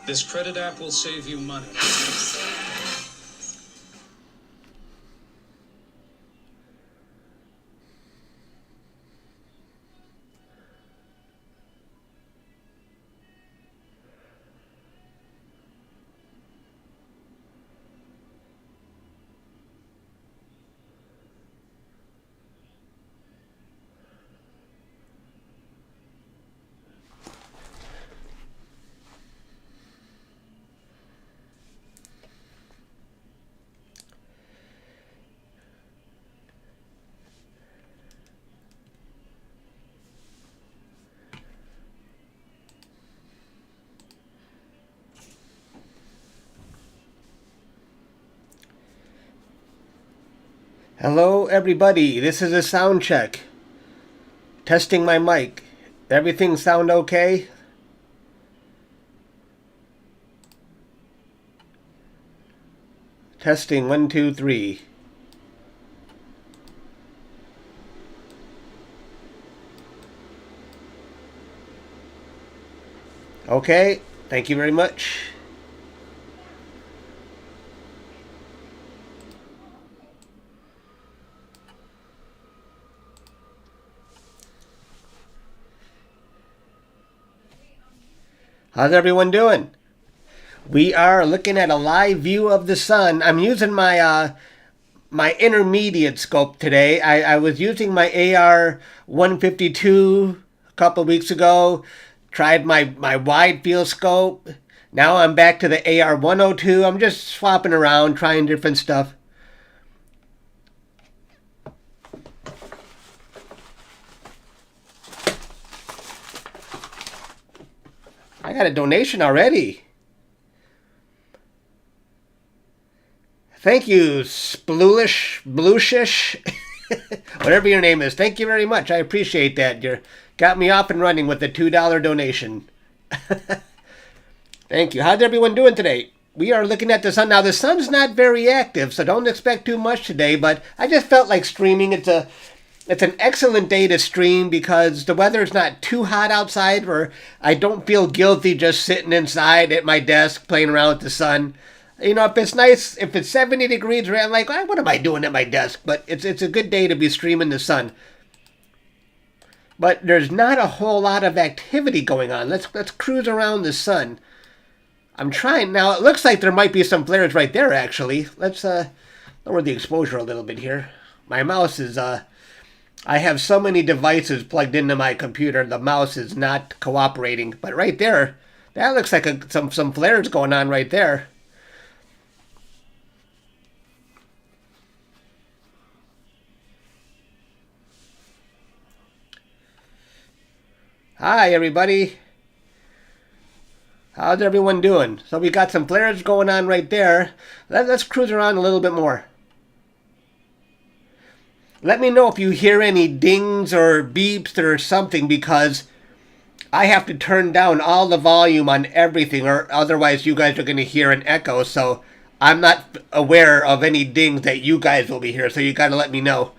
This credit app will save you money. Hello everybody, this is a sound check. Testing my mic. Everything sound okay? Testing 1, 2, 3. Okay, thank you very much. How's everyone doing? We are looking at a live view of the sun. I'm using my my intermediate scope today. I was using my AR 152 a couple weeks ago. Tried my wide field scope. Now I'm back to the AR 102. I'm just swapping around, trying different stuff. I got a donation already. Thank you, Blueshish, whatever your name is. Thank you very much. I appreciate that. You got me off and running with the $2 donation. Thank you. How's everyone doing today? We are looking at the sun. Now, the sun's not very active, so don't expect too much today, but I just felt like streaming. It's an excellent day to stream because the weather's not too hot outside, or I don't feel guilty just sitting inside at my desk playing around with the sun. You know, if it's nice, if it's 70 degrees, I'm like, what am I doing at my desk? But it's a good day to be streaming the sun. But there's not a whole lot of activity going on. Let's cruise around the sun. I'm trying now. It looks like there might be some flares right there. Actually, let's lower the exposure a little bit here. My mouse is I have so many devices plugged into my computer. The mouse is not cooperating. But right there, that looks like some flares going on right there. Hi, everybody. How's everyone doing? So we got some flares going on right there. Let's cruise around a little bit more. Let me know if you hear any dings or beeps or something, because I have to turn down all the volume on everything, or otherwise you guys are going to hear an echo. So I'm not aware of any dings that you guys will be here. So you got to let me know.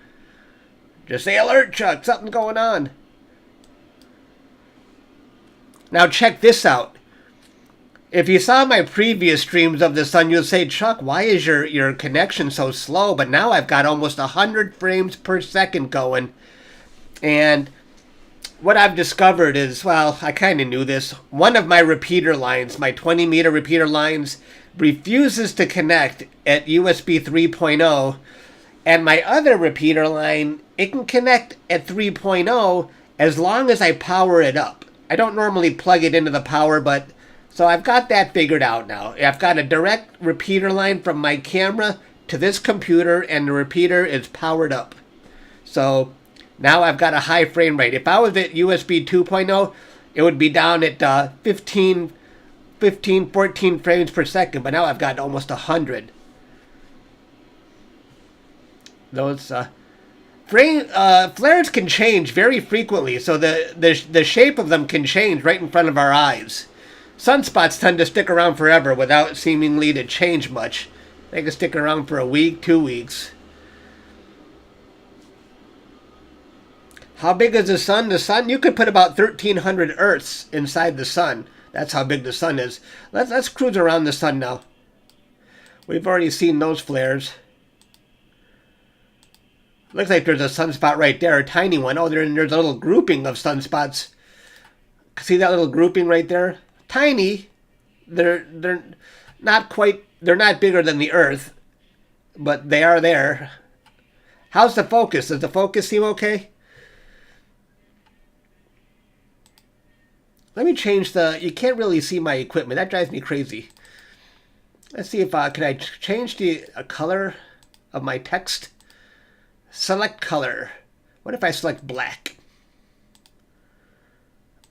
Just say, alert, Chuck, something's going on. Now check this out. If you saw my previous streams of the sun, you'll say, Chuck, why is your connection so slow? But now I've got almost 100 frames per second going. And what I've discovered is, well, I kind of knew this. One of my repeater lines, my 20-meter repeater lines, refuses to connect at USB 3.0. And my other repeater line, it can connect at 3.0 as long as I power it up. I don't normally plug it into the power, but so I've got that figured out now. I've got a direct repeater line from my camera to this computer, and the repeater is powered up. So now I've got a high frame rate. If I was at USB 2.0, it would be down at 14 frames per second, but now I've got almost 100. Those flares can change very frequently, so the shape of them can change right in front of our eyes. Sunspots tend to stick around forever without seemingly to change much. They can stick around for a week, 2 weeks. How big is the sun? The sun, you could put about 1,300 Earths inside the sun. That's how big the sun is. Let's cruise around the sun now. We've already seen those flares. Looks like there's a sunspot right there, a tiny one. Oh, there's a little grouping of sunspots. See that little grouping right there? Tiny. They're not quite. They're not bigger than the Earth, but they are there. How's the focus? Does the focus seem okay? Let me change the... You can't really see my equipment. That drives me crazy. Let's see if can I change the color of my text? Select color. What if I select black?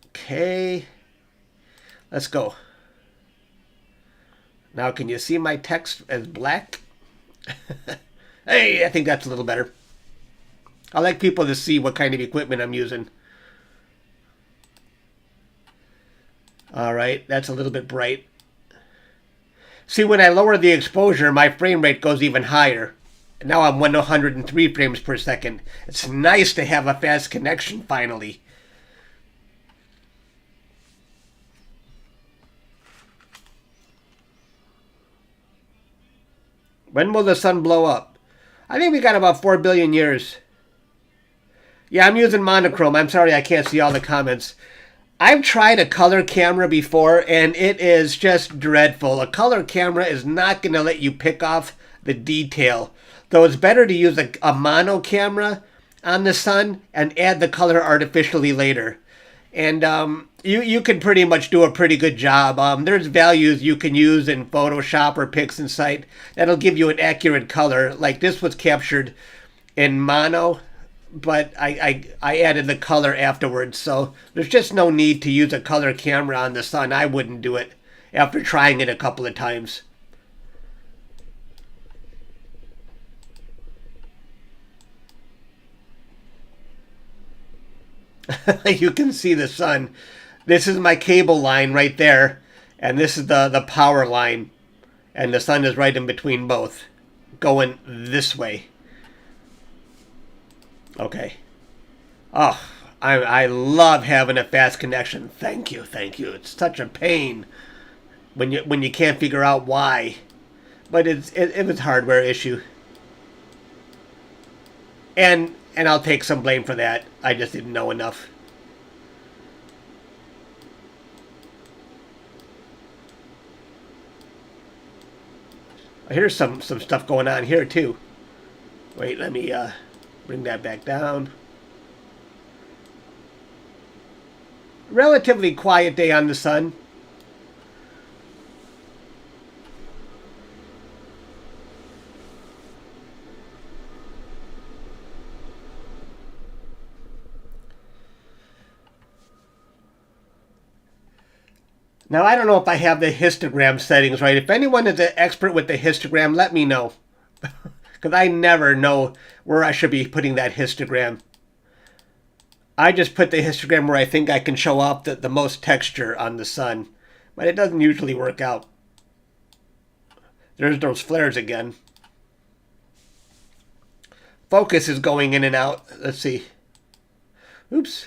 Okay. Let's go. Now can you see my text as black? Hey, I think that's a little better. I like people to see what kind of equipment I'm using. Alright, that's a little bit bright. See, when I lower the exposure, my frame rate goes even higher. Now I'm 103 frames per second. It's nice to have a fast connection finally. When will the sun blow up? I think we got about 4 billion years. Yeah, I'm using monochrome. I'm sorry I can't see all the comments. I've tried a color camera before, and it is just dreadful. A color camera is not going to let you pick off the detail. Though it's better to use a mono camera on the sun and add the color artificially later. And you can pretty much do a pretty good job. There's values you can use in Photoshop or PixInsight that'll give you an accurate color. Like this was captured in mono, but I added the color afterwards. So there's just no need to use a color camera on the sun. I wouldn't do it after trying it a couple of times. You can see the sun. This is my cable line right there, and this is the power line, and the sun is right in between both, going this way. Okay. Oh, I love having a fast connection. Thank you, thank you. It's such a pain when you can't figure out why, but it was a hardware issue, and I'll take some blame for that. I just didn't know enough. Here's some stuff going on here too. Wait, let me bring that back down. Relatively quiet day on the sun. Now, I don't know if I have the histogram settings right. If anyone is an expert with the histogram, let me know. Because I never know where I should be putting that histogram. I just put the histogram where I think I can show off the most texture on the sun. But it doesn't usually work out. There's those flares again. Focus is going in and out. Let's see. Oops.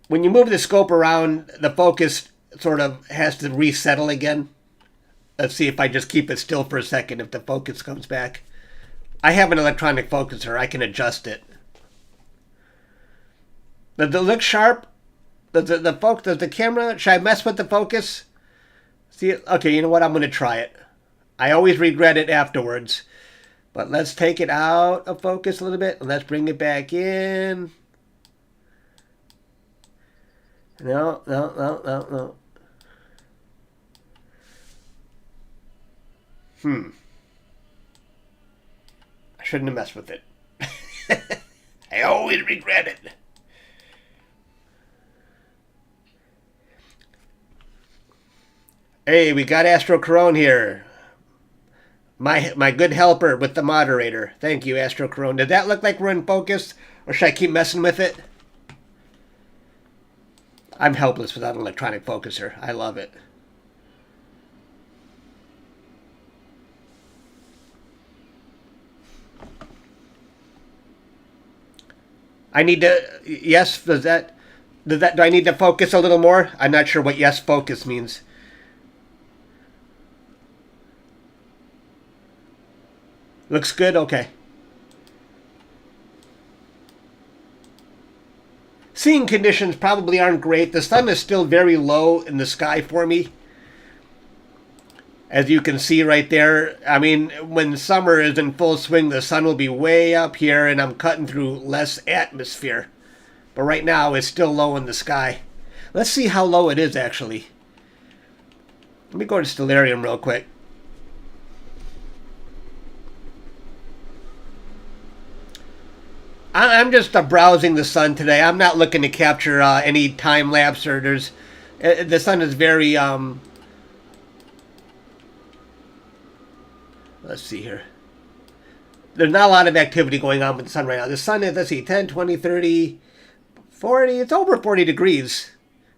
When you move the scope around, the focus sort of has to resettle again. Let's see if I just keep it still for a second, if the focus comes back. I have an electronic focuser. I can adjust it. Does it look sharp? Does the camera, should I mess with the focus? See, okay, you know what? I'm going to try it. I always regret it afterwards. But let's take it out of focus a little bit, and let's bring it back in. No. I shouldn't have messed with it. I always regret it. Hey, we got Astro Corone here. My good helper with the moderator. Thank you, Astro Corone. Did that look like we're in focus? Or should I keep messing with it? I'm helpless without an electronic focuser. I love it. I need to... Yes, does that... Do I need to focus a little more? I'm not sure what yes focus means. Looks good? Okay. Seeing conditions probably aren't great. The sun is still very low in the sky for me. As you can see right there, I mean, when summer is in full swing, the sun will be way up here and I'm cutting through less atmosphere. But right now, it's still low in the sky. Let's see how low it is, actually. Let me go to Stellarium real quick. I'm just browsing the sun today. I'm not looking to capture any time lapse or the sun is very let's see here. There's not a lot of activity going on with the sun right now. The sun is, let's see, 10, 20, 30, 40. It's over 40 degrees.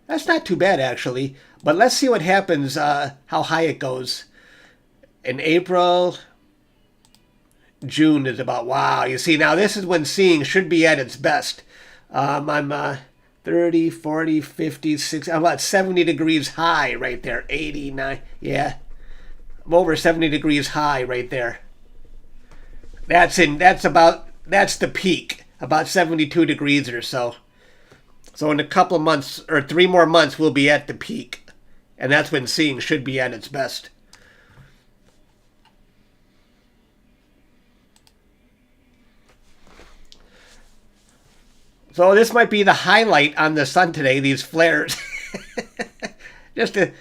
That's not too bad, actually. But let's see what happens, how high it goes. In April, June is about, wow. You see, now this is when seeing should be at its best. I'm 30, 40, 50, 60. I'm about 70 degrees high right there. 89. Yeah. I'm over 70 degrees high right there. That's the peak. About 72 degrees or so. So in a couple of months, or 3 more months, we'll be at the peak. And that's when seeing should be at its best. So this might be the highlight on the sun today, these flares. Just a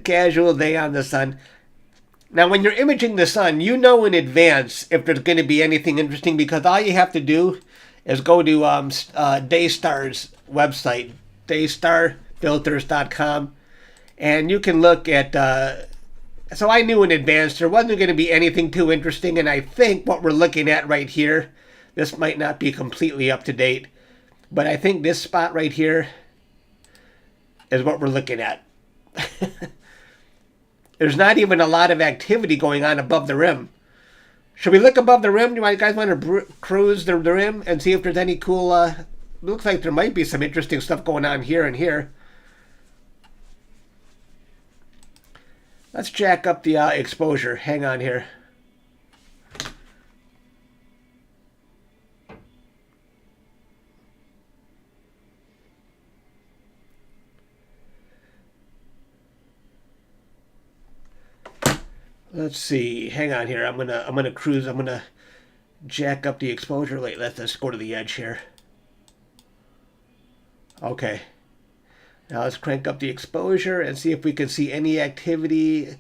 casual day on the sun. Now, when you're imaging the sun, you know in advance if there's going to be anything interesting because all you have to do is go to DayStar's website, daystarfilters.com, and you can look at... so I knew in advance there wasn't going to be anything too interesting, and I think what we're looking at right here, this might not be completely up to date, but I think this spot right here is what we're looking at. There's not even a lot of activity going on above the rim. Should we look above the rim? Do you guys want to cruise the rim and see if there's any cool... looks like there might be some interesting stuff going on here and here. Let's jack up the exposure. Hang on here. Let's see. Hang on here. I'm gonna cruise. I'm gonna jack up the exposure. Let's go to the edge here. Okay. Now let's crank up the exposure and see if we can see any activity.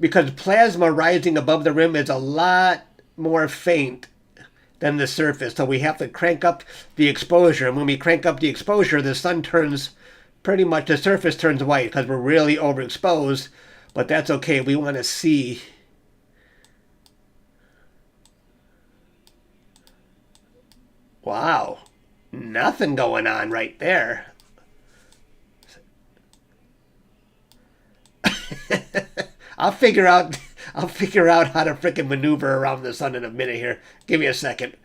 Because plasma rising above the rim is a lot more faint than the surface, so we have to crank up the exposure. And when we crank up the exposure, the sun turns pretty much, the surface turns white because we're really overexposed. But that's okay. We want to see. Wow. Nothing going on right there. I'll figure out how to frickin' maneuver around the sun in a minute here. Give me a second.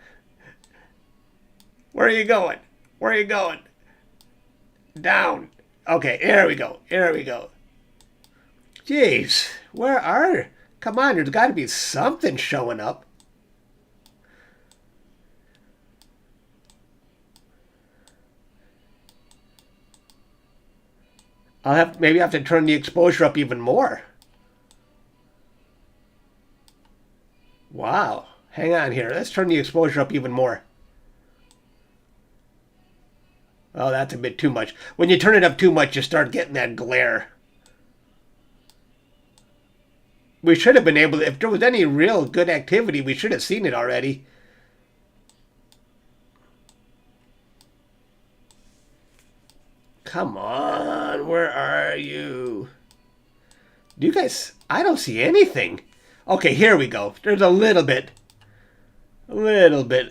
Where are you going? Where are you going? Down. Okay, here we go. Here we go. Jeez, where are... Come on, there's got to be something showing up. Maybe I have to turn the exposure up even more. Wow. Hang on here. Let's turn the exposure up even more. Oh, that's a bit too much. When you turn it up too much, you start getting that glare. We should have been able to, if there was any real good activity, we should have seen it already. Come on, where are you? Do you guys, I don't see anything. Okay, here we go. There's a little bit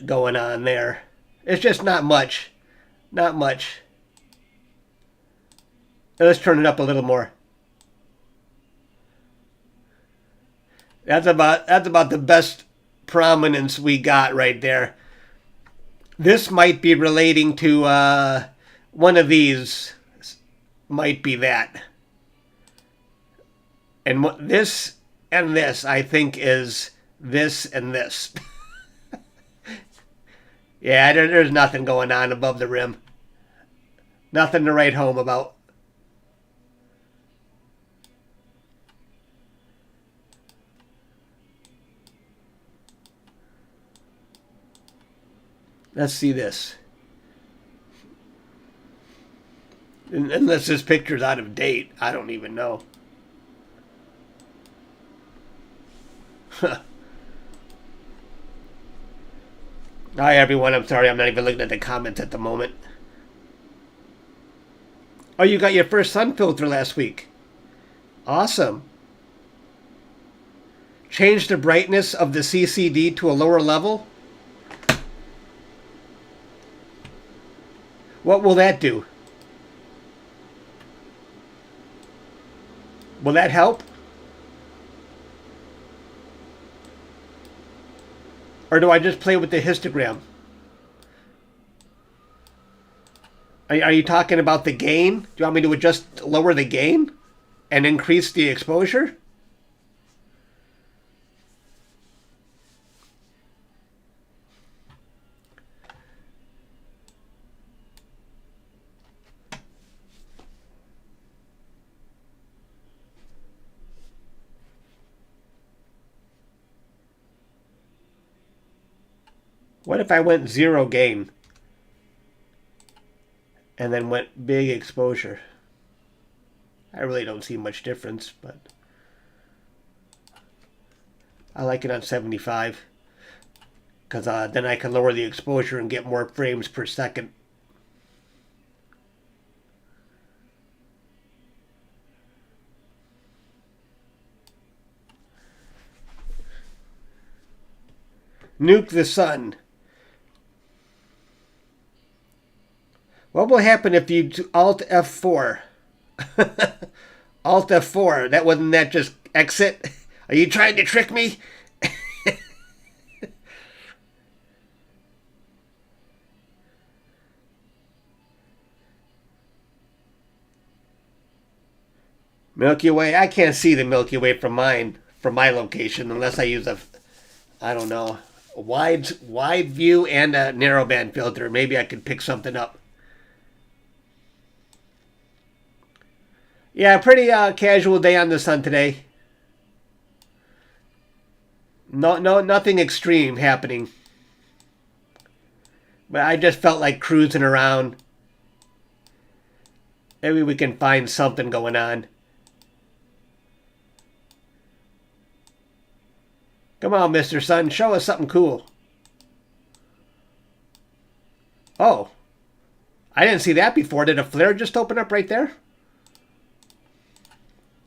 going on there. It's just not much. Not much. Let's turn it up a little more. That's about the best prominence we got right there. This might be relating to one of these might be that. And this and this, I think, is this and this. Yeah, there's nothing going on above the rim. Nothing to write home about. Let's see this. Unless this picture's out of date, I don't even know. Hi everyone, I'm sorry, I'm not even looking at the comments at the moment. Oh, you got your first sun filter last week. Awesome. Change the brightness of the CCD to a lower level. What will that do? Will that help? Or do I just play with the histogram? Are you talking about the gain? Do you want me to just lower the gain and increase the exposure? What if I went zero gain and then went big exposure? I really don't see much difference, but I like it on 75 because then I can lower the exposure and get more frames per second. Nuke the sun. What will happen if you do Alt F4? Alt F4. That wasn't that just exit? Are you trying to trick me? Milky Way. I can't see the Milky Way from my location unless I use I don't know, a wide view and a narrowband filter. Maybe I could pick something up. Yeah, pretty casual day on the sun today. Nothing extreme happening. But I just felt like cruising around. Maybe we can find something going on. Come on, Mr. Sun, show us something cool. Oh, I didn't see that before. Did a flare just open up right there?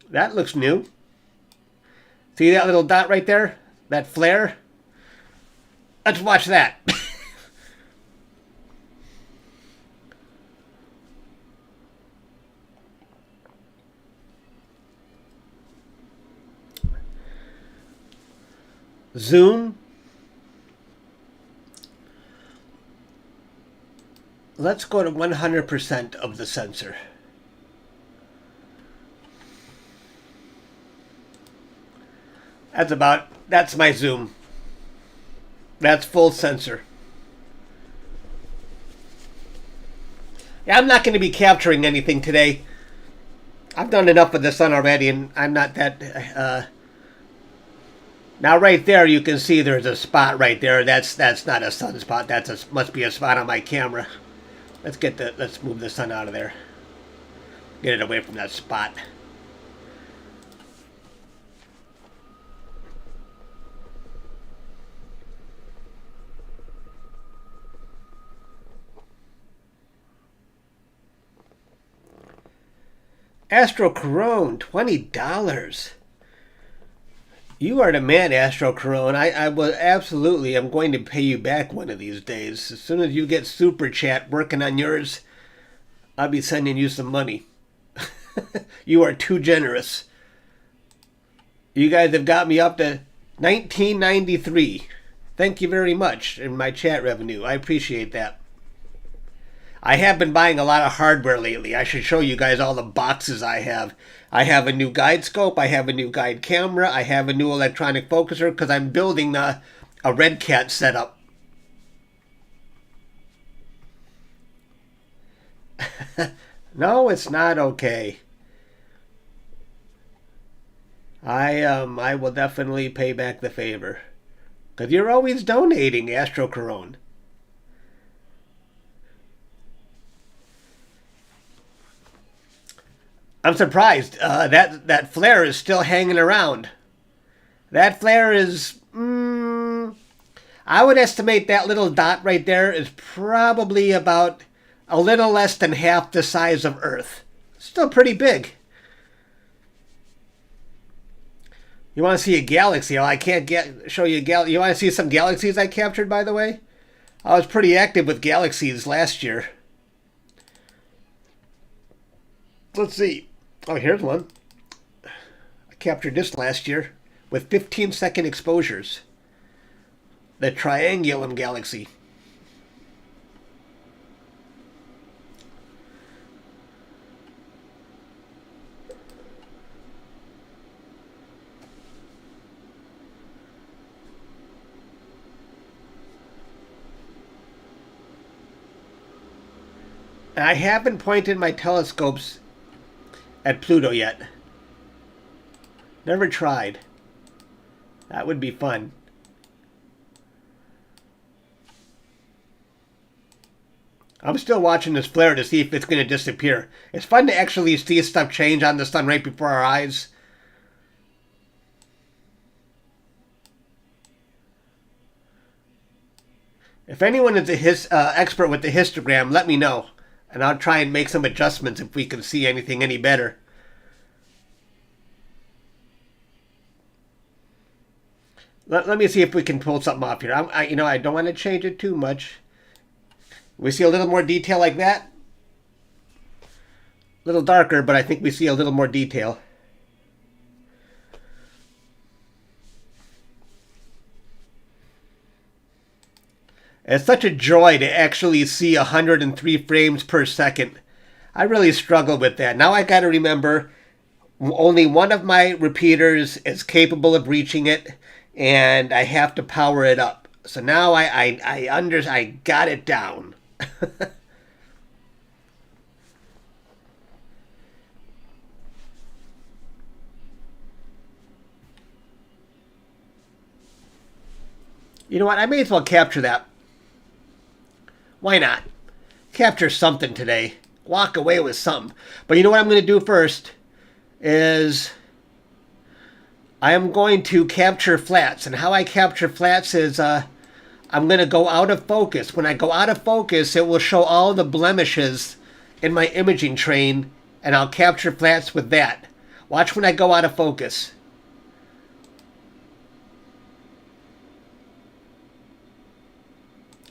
That looks new. See that little dot right there? That flare? Let's watch that. Zoom. Let's go to 100% of the sensor. That's my zoom. That's full sensor. Yeah, I'm not going to be capturing anything today. I've done enough of the sun already, and I'm not that... Now right there you can see there's a spot right there. That's not a sunspot. Must be a spot on my camera. Let's move the sun out of there. Get it away from that spot. Astro Corone, $20. You are the man, Astro Corone. I will absolutely. I'm going to pay you back one of these days. As soon as you get Super Chat working on yours, I'll be sending you some money. You are too generous. You guys have got me up to $19.93. Thank you very much in my chat revenue. I appreciate that. I have been buying a lot of hardware lately. I should show you guys all the boxes I have. I have a new guide scope. I have a new guide camera. I have a new electronic focuser because I'm building a Red Cat setup. No, it's not okay. I will definitely pay back the favor. Because you're always donating, Astro Corone. I'm surprised. That flare is still hanging around. That flare is... I would estimate that little dot right there is probably about a little less than half the size of Earth. Still pretty big. You want to see a galaxy? Oh, I can't show you a galaxy. You want to see some galaxies I captured, by the way? I was pretty active with galaxies last year. Let's see. Oh, here's one. I captured this last year with 15-second exposures. The Triangulum Galaxy. I haven't pointed my telescopes at Pluto yet. Never tried. That would be fun. I'm still watching this flare to see if it's going to disappear. It's fun to actually see stuff change on the sun right before our eyes. If anyone is a expert with the histogram, let me know. And I'll try and make some adjustments if we can see anything any better. Let me see if we can pull something off here. I don't want to change it too much. We see a little more detail like that. A little darker, but I think we see a little more detail. It's such a joy to actually see 103 frames per second. I really struggle with that. Now I got to remember only one of my repeaters is capable of reaching it, and I have to power it up. So now I got it down. You know what? I may as well capture that. Why not? Capture something today. Walk away with something. But you know what I'm going to do first is I am going to capture flats. And how I capture flats is I'm going to go out of focus. When I go out of focus, it will show all the blemishes in my imaging train, and I'll capture flats with that. Watch when I go out of focus.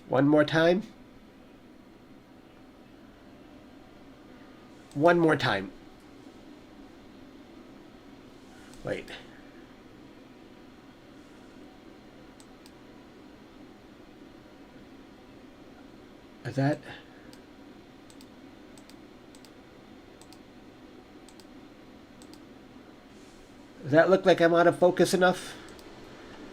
One more time. One more time. Wait. Is that... Does that look like I'm out of focus enough?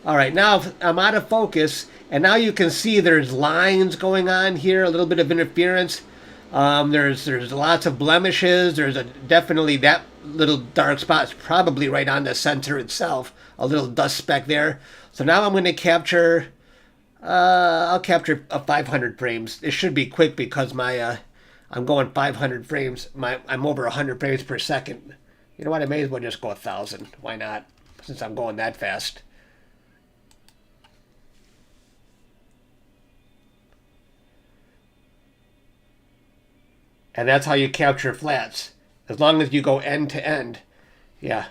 Alright, now I'm out of focus, and now you can see there's lines going on here, a little bit of interference. There's lots of blemishes. There's definitely that little dark spot's probably right on the sensor itself. A little dust speck there. So now I'm going to capture... I'll capture 500 frames. It should be quick because I'm going 500 frames. I'm over 100 frames per second. You know what? I may as well just go 1,000. Why not? Since I'm going that fast. And that's how you capture flats. As long as you go end to end. Yeah.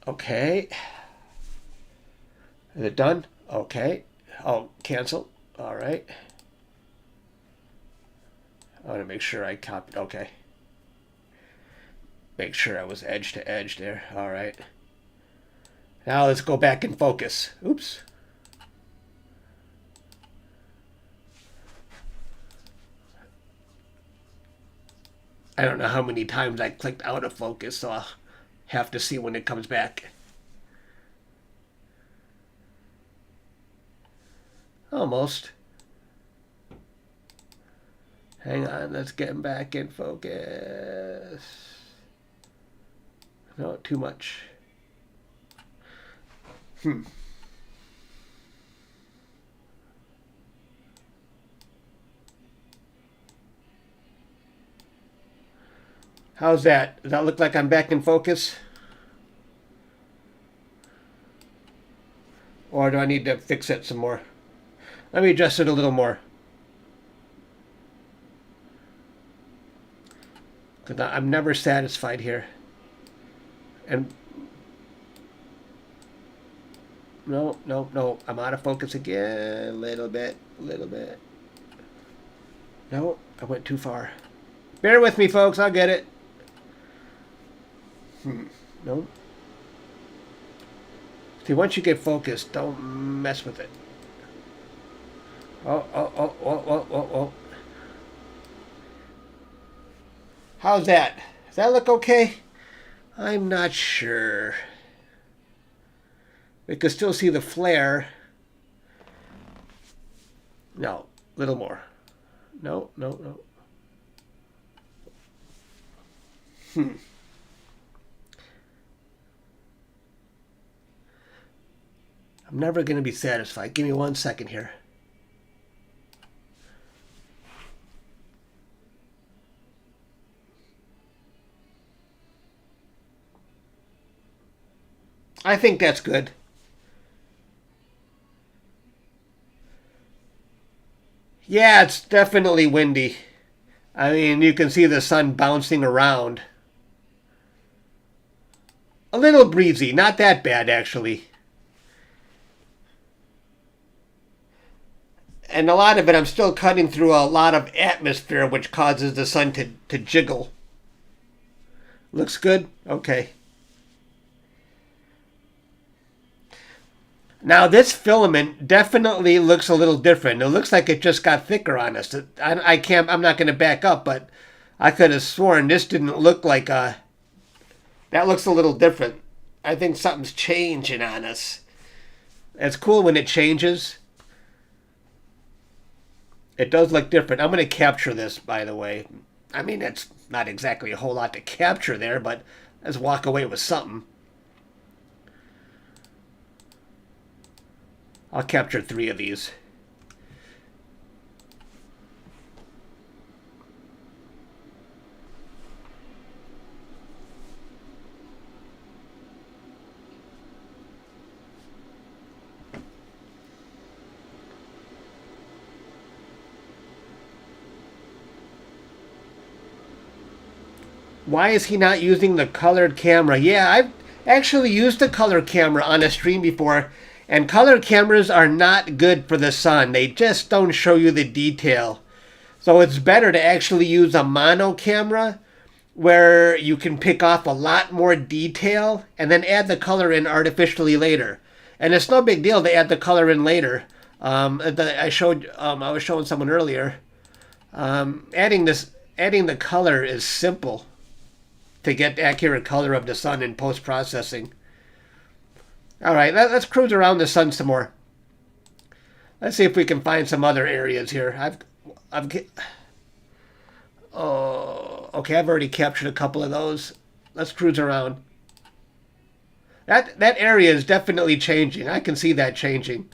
Okay. Is it done? Okay. Oh, cancel. All right. I want to make sure I copied. Okay. Make sure I was edge to edge there. All right. Now let's go back and focus. Oops. I don't know how many times I clicked out of focus, so I'll have to see when it comes back. Almost. Hang on, let's get back in focus. No, too much. How's that? Does that look like I'm back in focus? Or do I need to fix it some more? Let me adjust it a little more. Because I'm never satisfied here. And no. I'm out of focus again. A little bit. No, I went too far. Bear with me, folks. I'll get it. No. See, once you get focused, don't mess with it. Oh. How's that? Does that look okay? I'm not sure. We can still see the flare. No, a little more. No. I'm never going to be satisfied. Give me 1 second here. I think that's good. Yeah, it's definitely windy. I mean, you can see the sun bouncing around. A little breezy, not that bad actually. And a lot of it, I'm still cutting through a lot of atmosphere, which causes the sun to jiggle. Looks good? Okay. Now this filament definitely looks a little different. It looks like it just got thicker on us. I'm not going to back up, but I could have sworn this didn't look like a... That looks a little different. I think something's changing on us. It's cool when it changes. It does look different. I'm going to capture this, by the way. I mean, it's not exactly a whole lot to capture there, but let's walk away with something. I'll capture 3 of these. Why is he not using the colored camera? Yeah, I've actually used the color camera on a stream before, and color cameras are not good for the sun. They just don't show you the detail. So it's better to actually use a mono camera where you can pick off a lot more detail and then add the color in artificially later. And it's no big deal to add the color in later. I was showing someone earlier. Adding the color is simple to get accurate color of the sun in post-processing. All right, let's cruise around the sun some more. Let's see if we can find some other areas here. Okay, I've already captured a couple of those. Let's cruise around. That area is definitely changing. I can see that changing.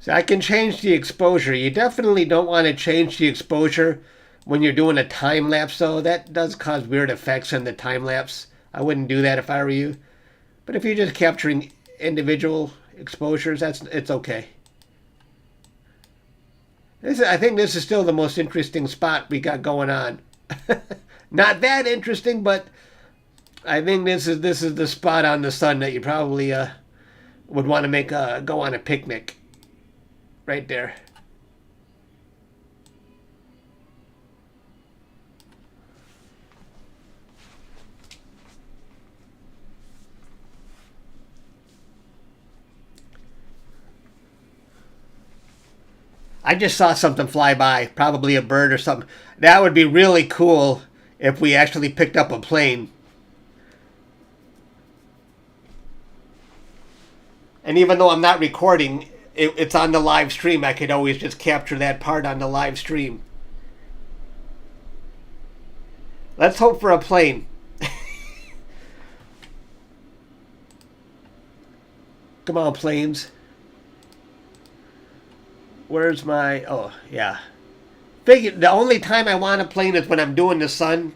So I can change the exposure. You definitely don't want to change the exposure when you're doing a time lapse, though. That does cause weird effects in the time lapse. I wouldn't do that if I were you. But if you're just capturing individual exposures, it's okay. I think this is still the most interesting spot we got going on. Not that interesting, but I think this is the spot on the sun that you probably would want to go on a picnic. right there. I just saw something fly by, probably a bird or something. That would be really cool if we actually picked up a plane. And even though I'm not recording, it's on the live stream. I could always just capture that part on the live stream. Let's hope for a plane. Come on, planes. Where's my... Oh, yeah. The only time I want a plane is when I'm doing the sun.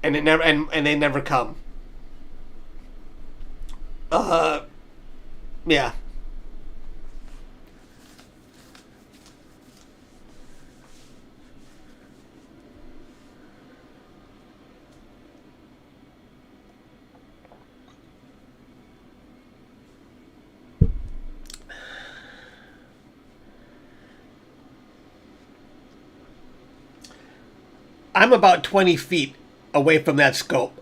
And it never and they never come. Yeah. I'm about 20 feet away from that scope.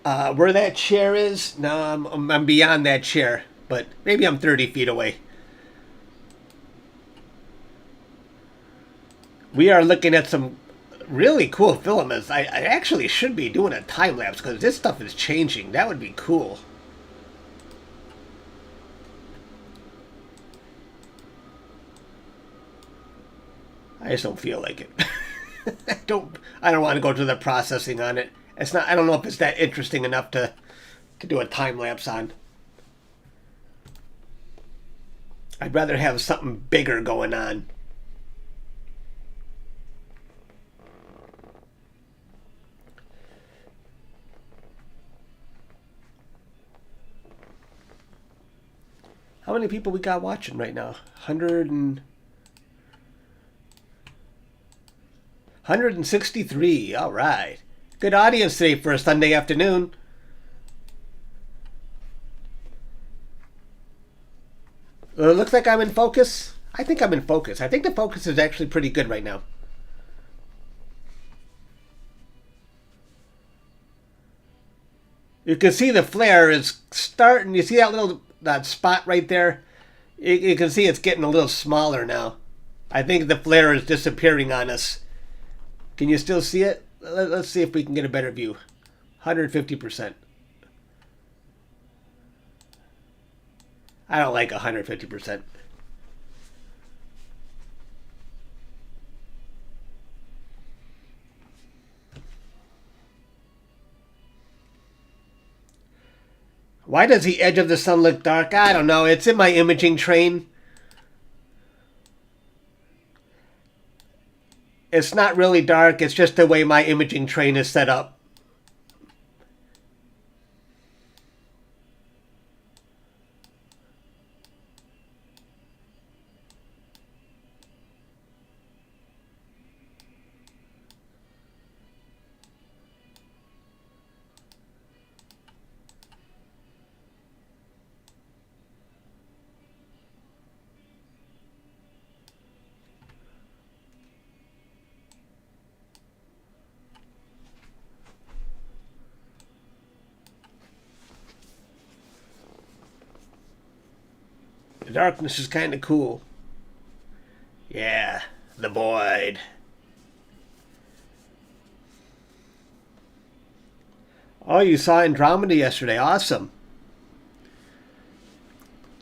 Where that chair is, no, I'm beyond that chair, but maybe I'm 30 feet away. We are looking at some really cool filaments. I actually should be doing a time lapse because this stuff is changing. That would be cool. I just don't feel like it. I don't want to go through the processing on it. It's not. I don't know if it's that interesting enough to do a time lapse on. I'd rather have something bigger going on. How many people we got watching right now? 163. All right. Good audience today for a Sunday afternoon. It looks like I'm in focus. I think I'm in focus. I think the focus is actually pretty good right now. You can see the flare is starting. You see that spot right there? You can see it's getting a little smaller now. I think the flare is disappearing on us. Can you still see it? Let's see if we can get a better view. 150%. I don't like 150%. Why does the edge of the sun look dark? I don't know. It's in my imaging train. It's not really dark. It's just the way my imaging train is set up. The darkness is kind of cool. Yeah, the void. Oh, you saw Andromeda yesterday. Awesome.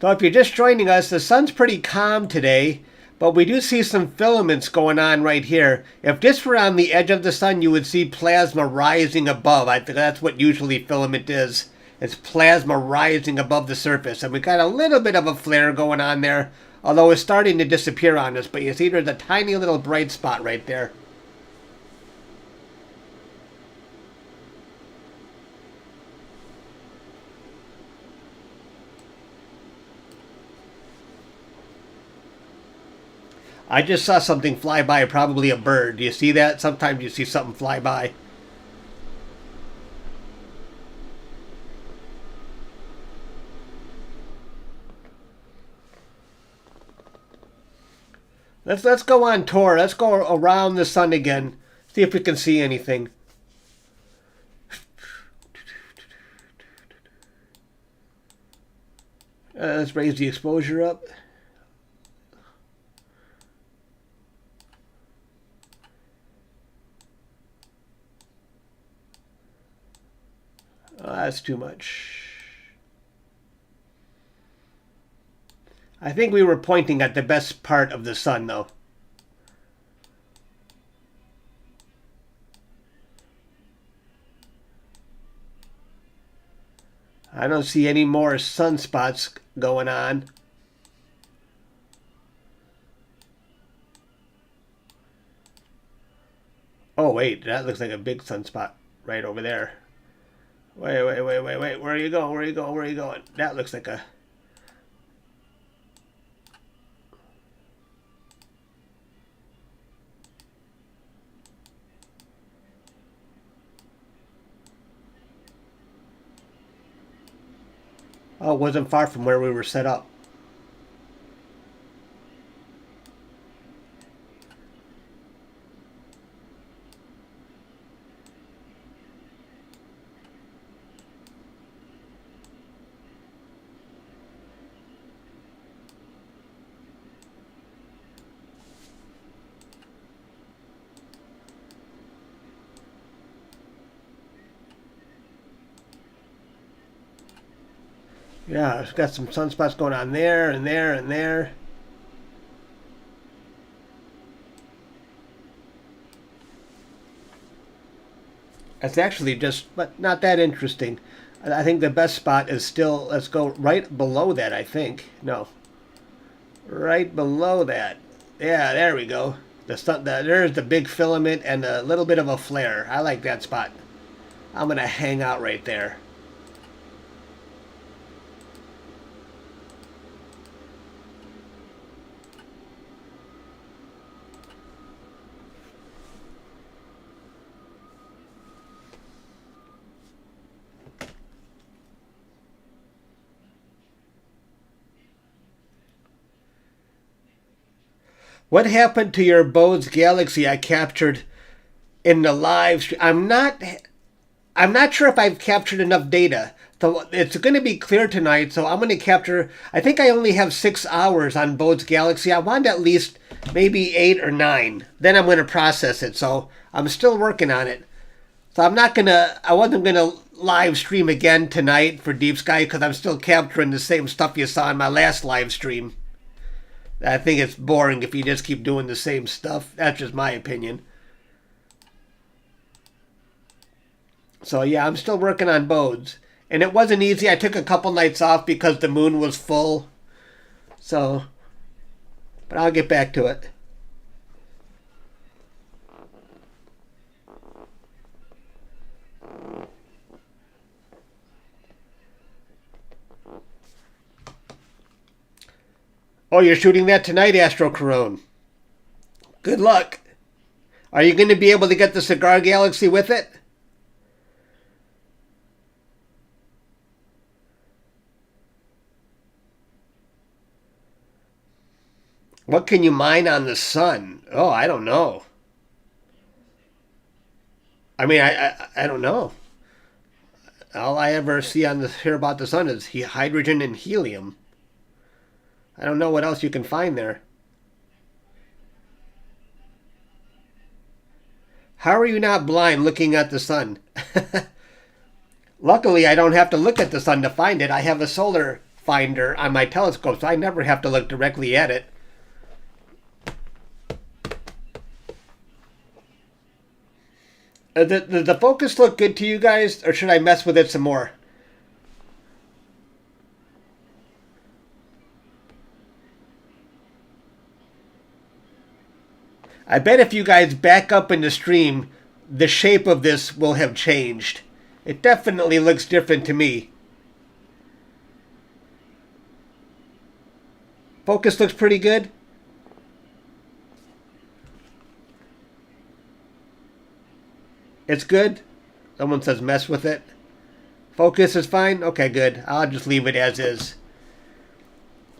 So if you're just joining us, the sun's pretty calm today, but we do see some filaments going on right here. If this were on the edge of the sun, you would see plasma rising above. I think that's what usually filament is. It's plasma rising above the surface. And we got a little bit of a flare going on there, although it's starting to disappear on us. But you see there's a tiny little bright spot right there. I just saw something fly by, probably a bird. Do you see that? Sometimes you see something fly by. Let's go on tour. Let's go around the sun again. See if we can see anything. Let's raise the exposure up. Oh, that's too much. I think we were pointing at the best part of the sun, though. I don't see any more sunspots going on. Oh, wait, that looks like a big sunspot right over there. Wait. Where are you going? Where are you going? Where are you going? That looks like a... Oh, it wasn't far from where we were set up. Yeah, it's got some sunspots going on there and there and there. It's actually just, but not that interesting. I think the best spot is still, let's go right below that, I think. No. Right below that. Yeah, there we go. There's the big filament and a little bit of a flare. I like that spot. I'm going to hang out right there. What happened to your Bode's Galaxy I captured in the live stream? I'm not sure if I've captured enough data. So it's going to be clear tonight, so I'm going to capture... I think I only have 6 hours on Bode's Galaxy. I want at least maybe 8 or 9. Then I'm going to process it, so I'm still working on it. So I wasn't going to live stream again tonight for Deep Sky because I'm still capturing the same stuff you saw in my last live stream. I think it's boring if you just keep doing the same stuff. That's just my opinion. So yeah, I'm still working on Bode's. And it wasn't easy. I took a couple nights off because the moon was full. So, but I'll get back to it. Oh, you're shooting that tonight, Astro Corone. Good luck. Are you going to be able to get the Cigar Galaxy with it? What can you mine on the sun? Oh, I don't know. I mean, I don't know. All I ever hear about the sun is hydrogen and helium. I don't know what else you can find there. How are you not blind looking at the sun? Luckily, I don't have to look at the sun to find it. I have a solar finder on my telescope, so I never have to look directly at it. Does the focus look good to you guys, or should I mess with it some more? I bet if you guys back up in the stream, the shape of this will have changed. It definitely looks different to me. Focus looks pretty good. It's good. Someone says mess with it. Focus is fine. Okay, good. I'll just leave it as is.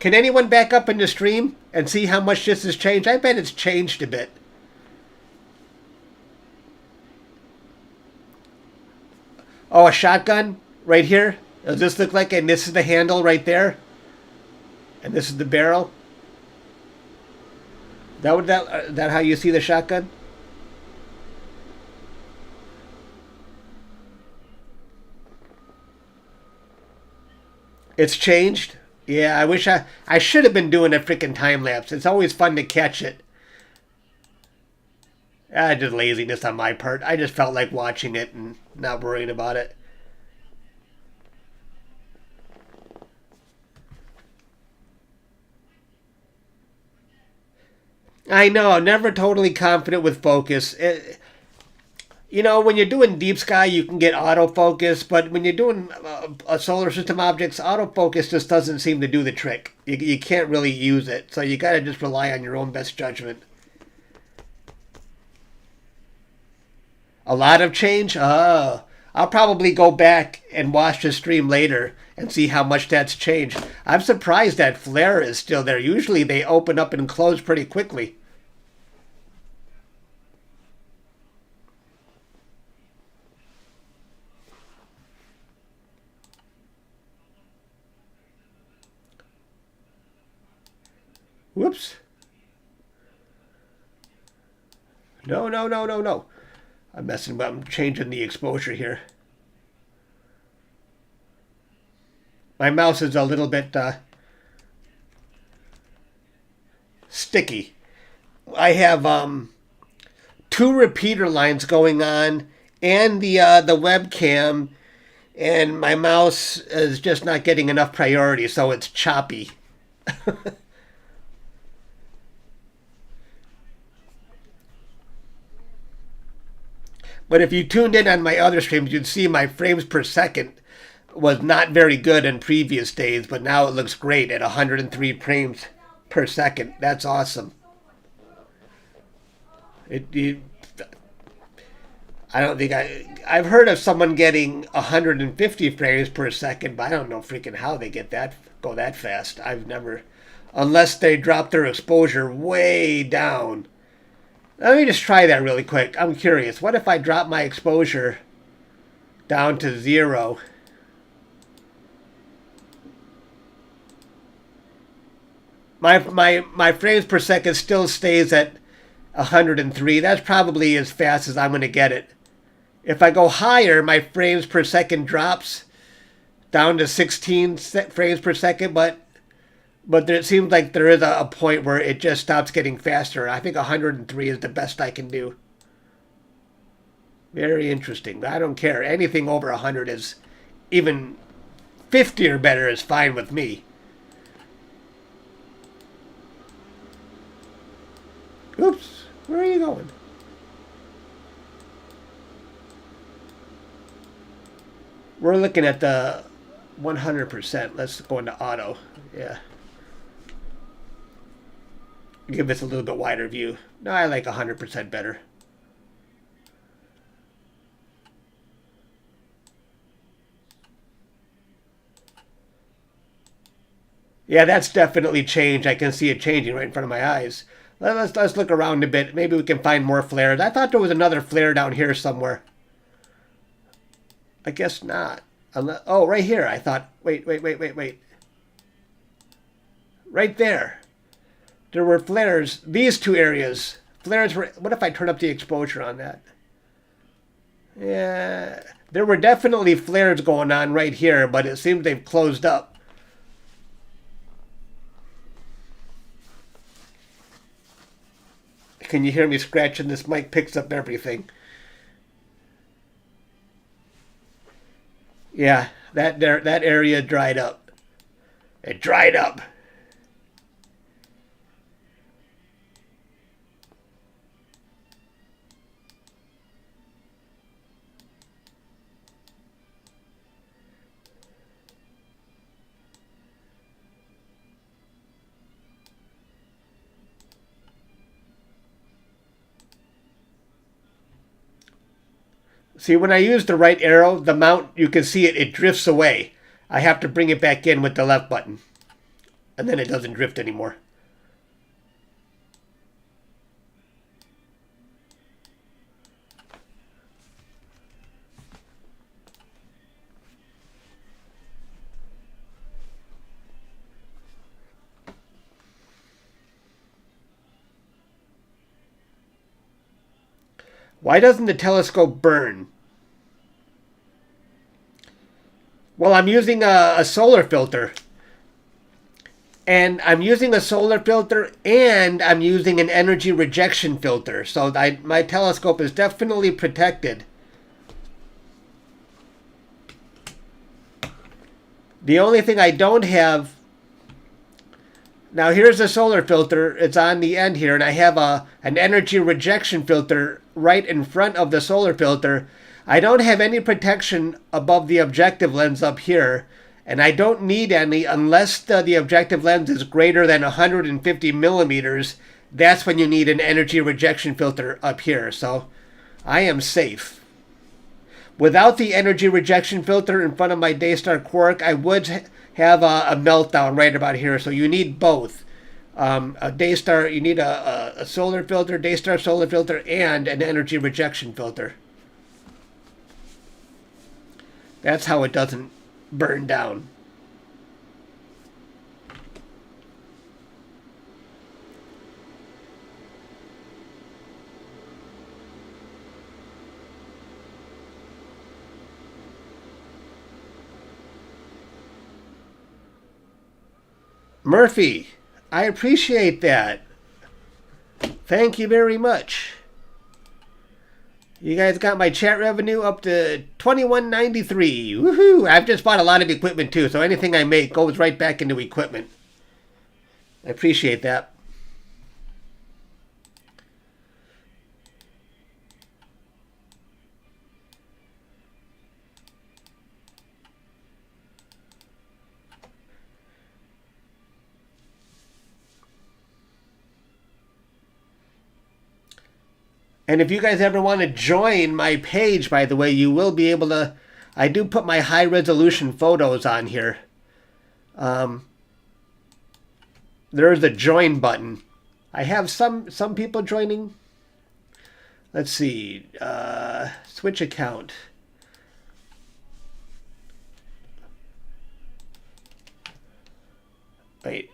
Can anyone back up in the stream and see how much this has changed? I bet it's changed a bit. Oh, a shotgun right here. Does this look like? And this is the handle right there. And this is the barrel. That how you see the shotgun? It's changed. Yeah, I wish I should have been doing a freaking time lapse. It's always fun to catch it. Just laziness on my part. I just felt like watching it and not worrying about it. I know, I'm never totally confident with focus. You know, when you're doing deep sky, you can get autofocus, but when you're doing solar system objects, autofocus just doesn't seem to do the trick. You can't really use it, so you gotta just rely on your own best judgment. A lot of change? Oh, I'll probably go back and watch the stream later and see how much that's changed. I'm surprised that flare is still there. Usually they open up and close pretty quickly. Whoops. No. I'm messing with, I'm changing the exposure here. My mouse is a little bit sticky. I have 2 repeater lines going on and the webcam, and my mouse is just not getting enough priority, so it's choppy. But if you tuned in on my other streams, you'd see my frames per second was not very good in previous days, but now it looks great at 103 frames per second. That's awesome. I don't think I've heard of someone getting 150 frames per second, but I don't know freaking how they go that fast. I've never, unless they drop their exposure way down. Let me just try that really quick. I'm curious. What if I drop my exposure down to 0? My frames per second still stays at 103. That's probably as fast as I'm going to get it. If I go higher, my frames per second drops down to 16 frames per second, but it seems like there is a point where it just stops getting faster. I think 103 is the best I can do. Very interesting. I don't care. Anything over 100 is, even 50 or better is fine with me. Oops. Where are you going? We're looking at the 100%. Let's go into auto. Yeah. Give this a little bit wider view. No, I like 100% better. Yeah, that's definitely changed. I can see it changing right in front of my eyes. Let's look around a bit. Maybe we can find more flares. I thought there was another flare down here somewhere. I guess not. Oh, right here. I thought. Wait. Right there. There were flares. These 2 areas. Flares were... What if I turn up the exposure on that? Yeah. There were definitely flares going on right here, but it seems they've closed up. Can you hear me scratching? This mic picks up everything. Yeah, that area dried up. It dried up. See, when I use the right arrow, the mount, you can see it drifts away. I have to bring it back in with the left button. and then it doesn't drift anymore. Why doesn't the telescope burn? Well, I'm using a solar filter. And I'm using a solar filter and I'm using an energy rejection filter. So my telescope is definitely protected. The only thing I don't have... Now here's a solar filter. It's on the end here. And I have an energy rejection filter right in front of the solar filter. I don't have any protection above the objective lens up here. And I don't need any unless the objective lens is greater than 150 millimeters. That's when you need an energy rejection filter up here. So I am safe. Without the energy rejection filter in front of my DayStar Quark, I would have a meltdown right about here. So you need both. A DayStar, you need a solar filter, DayStar solar filter, and an energy rejection filter. That's how it doesn't burn down. Murphy, I appreciate that. Thank you very much. You guys got my chat revenue up to $21.93. Woohoo! I've just bought a lot of equipment too, so anything I make goes right back into equipment. I appreciate that. And if you guys ever want to join my page, by the way, you will be able to. I do put my high resolution photos on here. There's a join button. I have some people joining. Let's see. Switch account. Wait.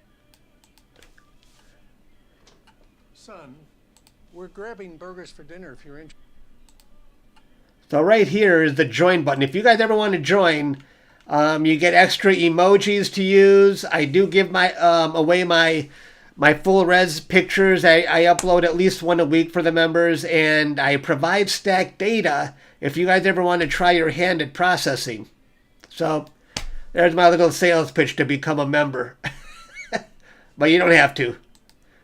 Son, we're grabbing burgers for dinner if you're interested. So right here is the join button. If you guys ever want to join, you get extra emojis to use. I do give away my full res pictures. I upload at least one a week for the members, and I provide stacked data if you guys ever want to try your hand at processing. So there's my little sales pitch to become a member. But you don't have to.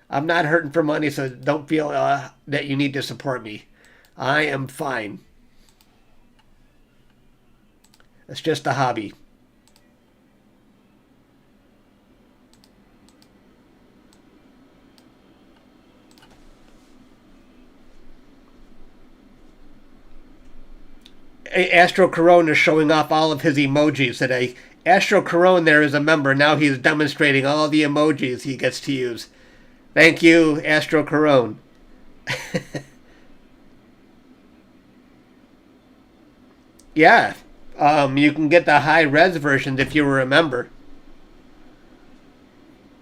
I'm not hurting for money, so don't feel that you need to support me. I am fine. It's just a hobby. Astro Corone is showing off all of his emojis today. Astro Corone there is a member. Now he's demonstrating all the emojis he gets to use. Thank you, Astro Corone. Yeah, you can get the high-res versions if you remember.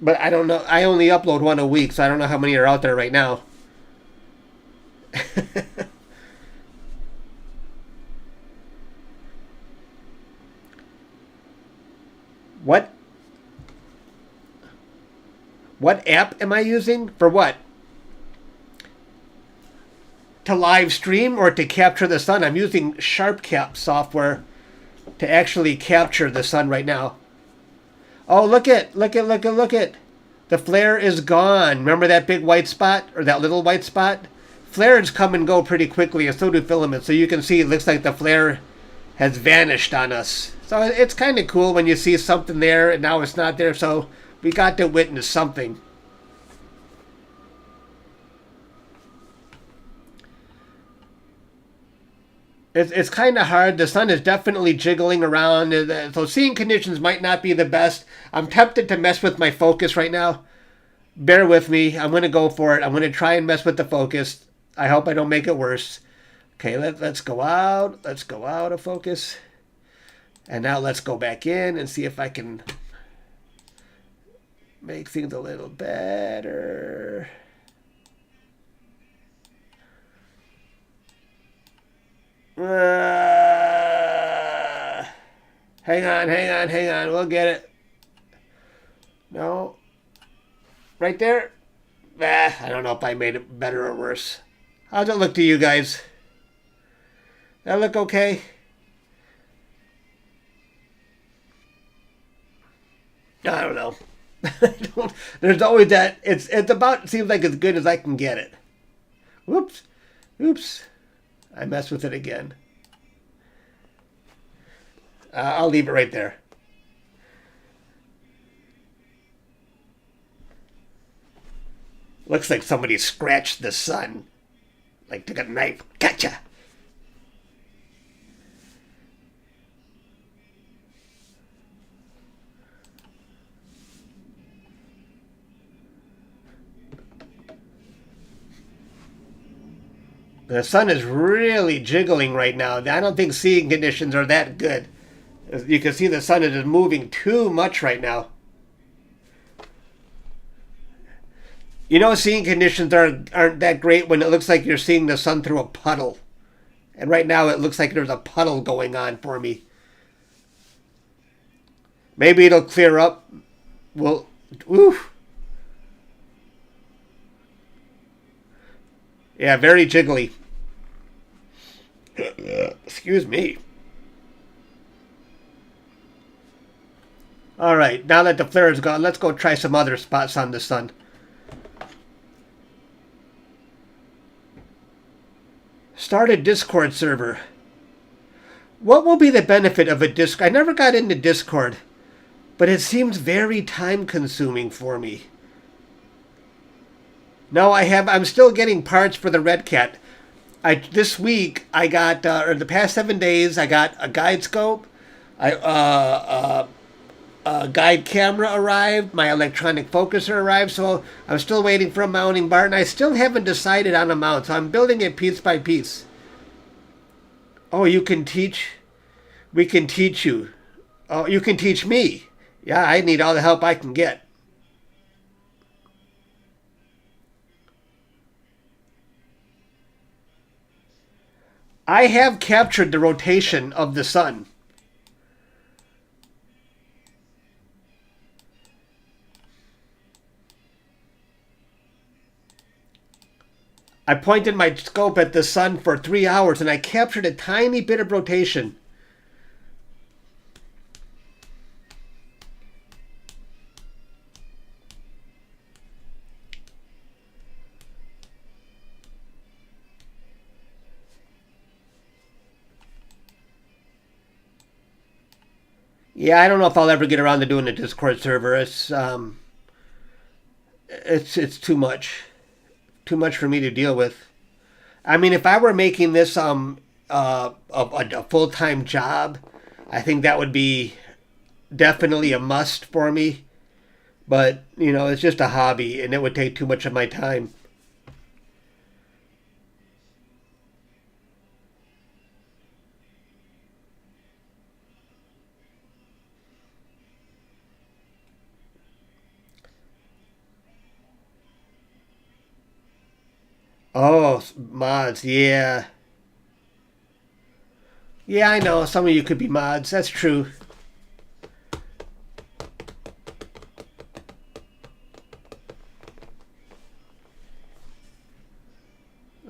But I don't know. I only upload one a week, so I don't know how many are out there right now. What app am I using? For what? To live stream or to capture the sun? I'm using SharpCap software to actually capture the sun right now. Oh, look it. The flare is gone. Remember that big white spot or that little white spot? Flares come and go pretty quickly, and so do filaments. So you can see it looks like the flare has vanished on us. So it's kind of cool when you see something there and now it's not there. So we got to witness something. It's kind of hard. The sun is definitely jiggling around, so seeing conditions might not be the best. I'm tempted to mess with my focus right now. Bear with me. I'm going to go for it. I'm going to try and mess with the focus. I hope I don't make it worse. Okay, let's go out. Let's go out of focus. And now let's go back in and see if I can make things a little better. Hang on. We'll get it. No. Right there? I don't know if I made it better or worse. How's it look to you guys? That look okay? I don't know. There's always that. It's about, seems like as good as I can get it. Whoops. Oops. I messed with it again. I'll leave it right there. Looks like somebody scratched the sun. Like took a knife. Gotcha! The sun is really jiggling right now. I don't think seeing conditions are that good. As you can see, the sun is just moving too much right now. You know, seeing conditions aren't that great when it looks like you're seeing the sun through a puddle. And right now it looks like there's a puddle going on for me. Maybe it'll clear up. Well, oof. Yeah, very jiggly. Excuse me. All right, now that the flare is gone, let's go try some other spots on the sun. Start a Discord server. What will be the benefit of a Discord? I never got into Discord, but it seems very time-consuming for me. No, I'm still getting parts for the Red Cat. This week I got, or the past 7 days, I got a guide scope. A guide camera arrived. My electronic focuser arrived. So I'm still waiting for a mounting bar, and I still haven't decided on a mount. So I'm building it piece by piece. Oh, you can teach? We can teach you. Oh, you can teach me. Yeah, I need all the help I can get. I have captured the rotation of the sun. I pointed my scope at the sun for 3 hours and I captured a tiny bit of rotation. Yeah, I don't know if I'll ever get around to doing a Discord server. It's too much. Too much for me to deal with. I mean, if I were making this a full-time job, I think that would be definitely a must for me. But, you know, it's just a hobby and it would take too much of my time. Oh, mods, yeah. Yeah, I know. Some of you could be mods. That's true.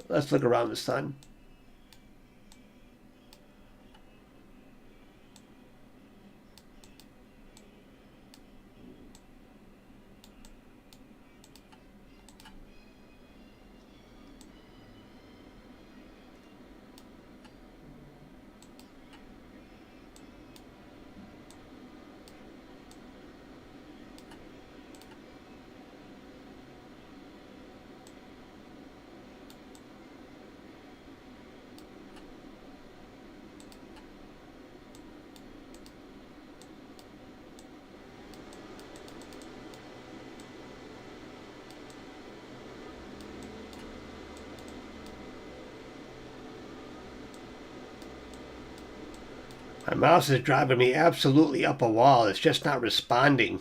Let's look around the sun. My mouse is driving me absolutely up a wall. It's just not responding.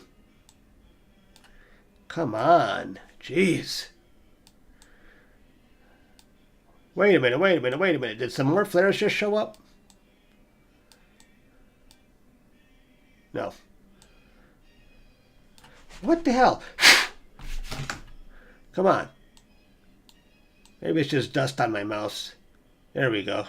Come on. Jeez. Wait a minute. Did some more flares just show up? No. What the hell? Come on. Maybe it's just dust on my mouse. There we go.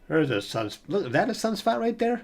There's a sunspot. Look, is that a sunspot right there?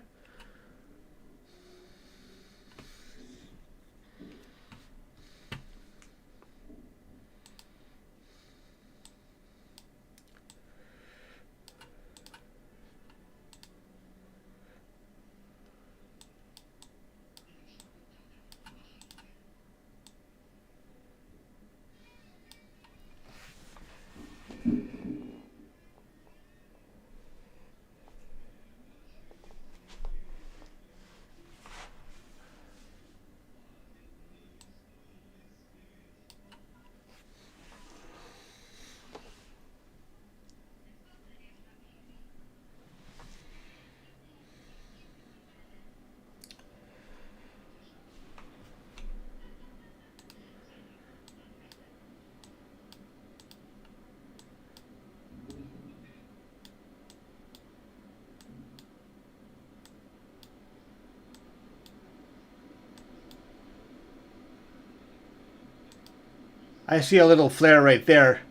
I see a little flare right there.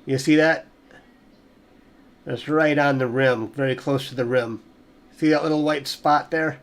You see that? That's right on the rim, very close to the rim. See that little white spot there?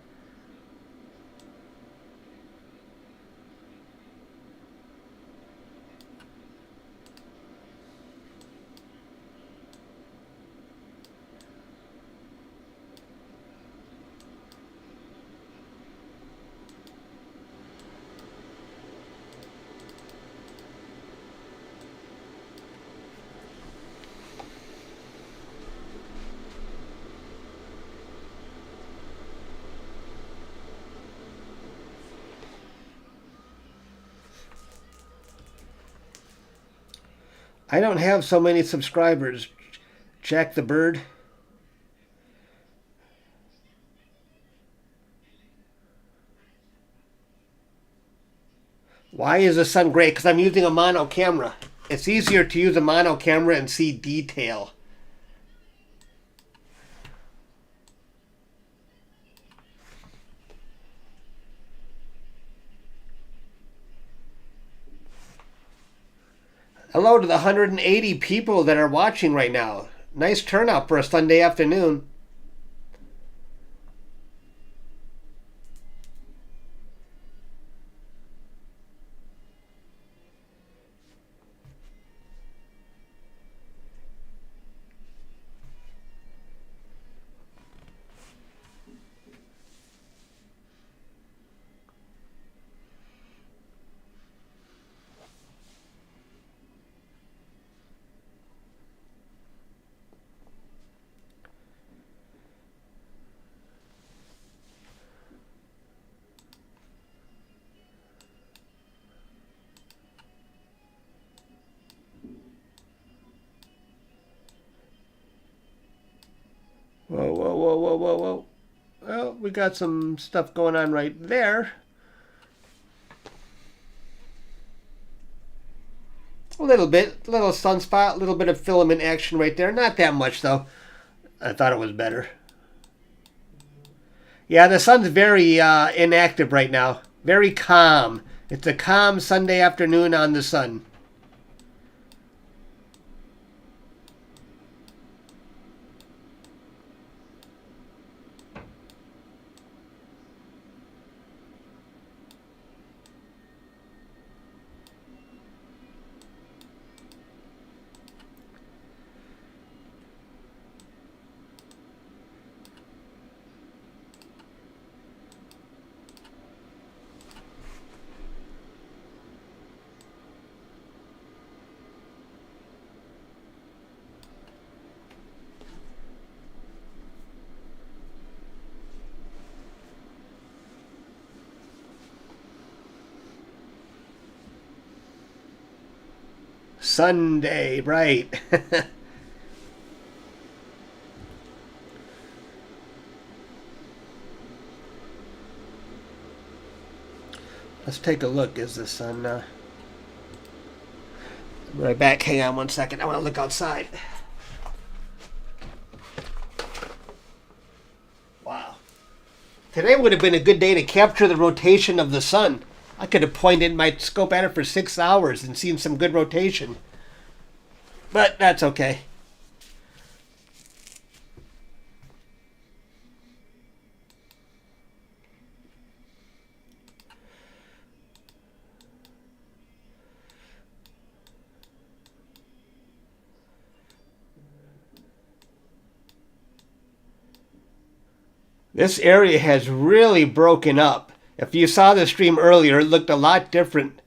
I don't have so many subscribers. Jack the Bird. Why is the sun gray? Because I'm using a mono camera. It's easier to use a mono camera and see detail. Hello to the 180 people that are watching right now. Nice turnout for a Sunday afternoon. Whoa. Well, we got some stuff going on right there. A little sunspot, a little bit of filament action right there. Not that much, though. I thought it was better. Yeah, the sun's very inactive right now. Very calm. It's a calm Sunday afternoon on the sun. Sunday, right. Let's take a look. Is the sun... Right back. Hang on one second. I want to look outside. Wow. Today would have been a good day to capture the rotation of the sun. I could have pointed my scope at it for 6 hours and seen some good rotation. But that's okay. This area has really broken up. If you saw the stream earlier, it looked a lot different.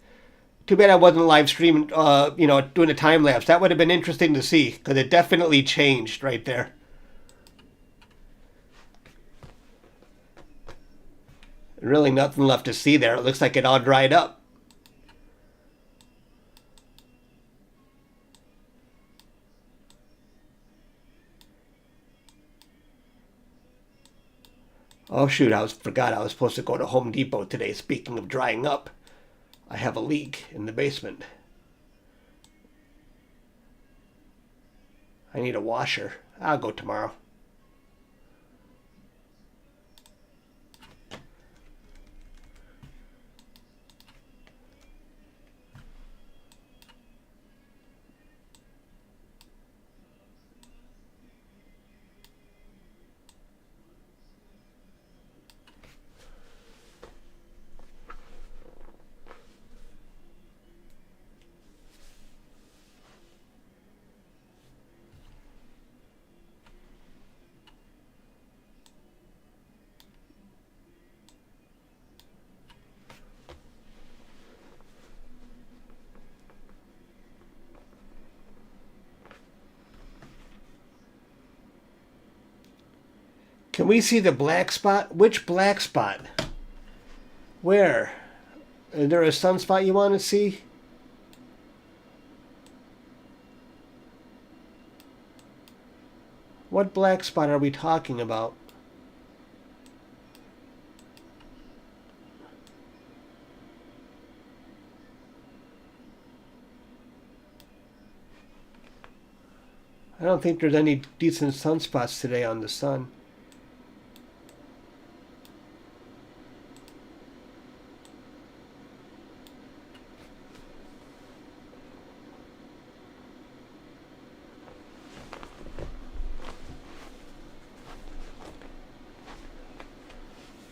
Too bad I wasn't live streaming, doing a time lapse. That would have been interesting to see, because it definitely changed right there. Really nothing left to see there. It looks like it all dried up. Oh shoot, forgot I was supposed to go to Home Depot today. Speaking of drying up, I have a leak in the basement. I need a washer. I'll go tomorrow. Can we see the black spot? Which black spot? Where? Is there a sunspot you want to see? What black spot are we talking about? I don't think there's any decent sunspots today on the sun.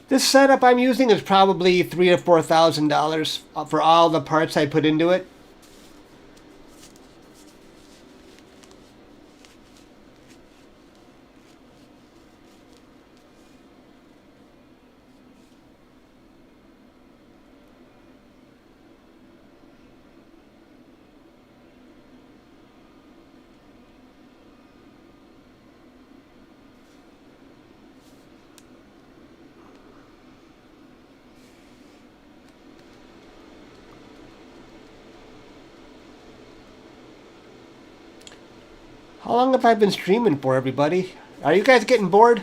This setup I'm using is probably $3,000 to $4,000 for all the parts I put into it. How long have I been streaming for, everybody? Are you guys getting bored?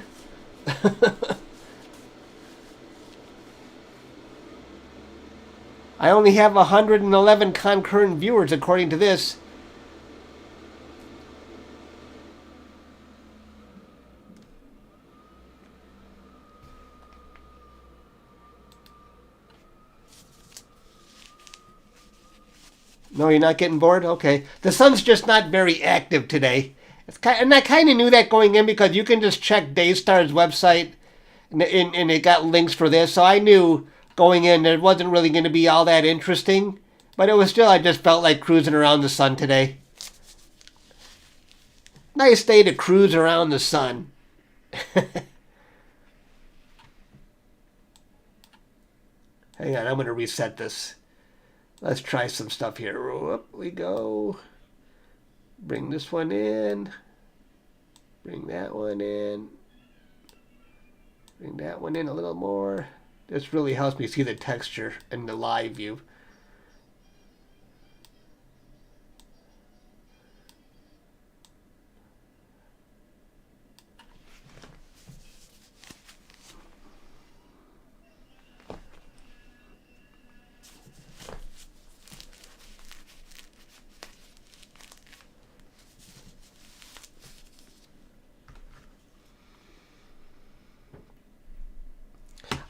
I only have 111 concurrent viewers according to this. No, you're not getting bored? Okay. The sun's just not very active today. And I kind of knew that going in because you can just check DayStar's website and it got links for this. So I knew going in it wasn't really going to be all that interesting. But it was still, I just felt like cruising around the sun today. Nice day to cruise around the sun. Hang on, I'm going to reset this. Let's try some stuff here. Up we go. Bring this one in. Bring that one in. Bring that one in a little more. This really helps me see the texture in the live view.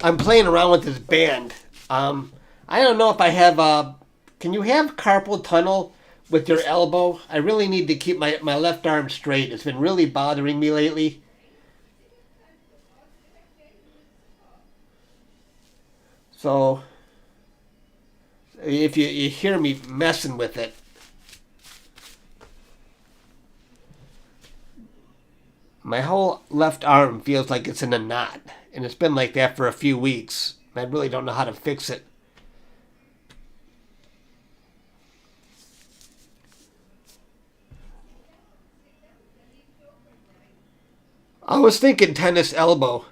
I'm playing around with this band. I don't know if I have can you have carpal tunnel with your elbow? I really need to keep my left arm straight. It's been really bothering me lately. So if you hear me messing with it, my whole left arm feels like it's in a knot, and it's been like that for a few weeks. I really don't know how to fix it. I was thinking tennis elbow.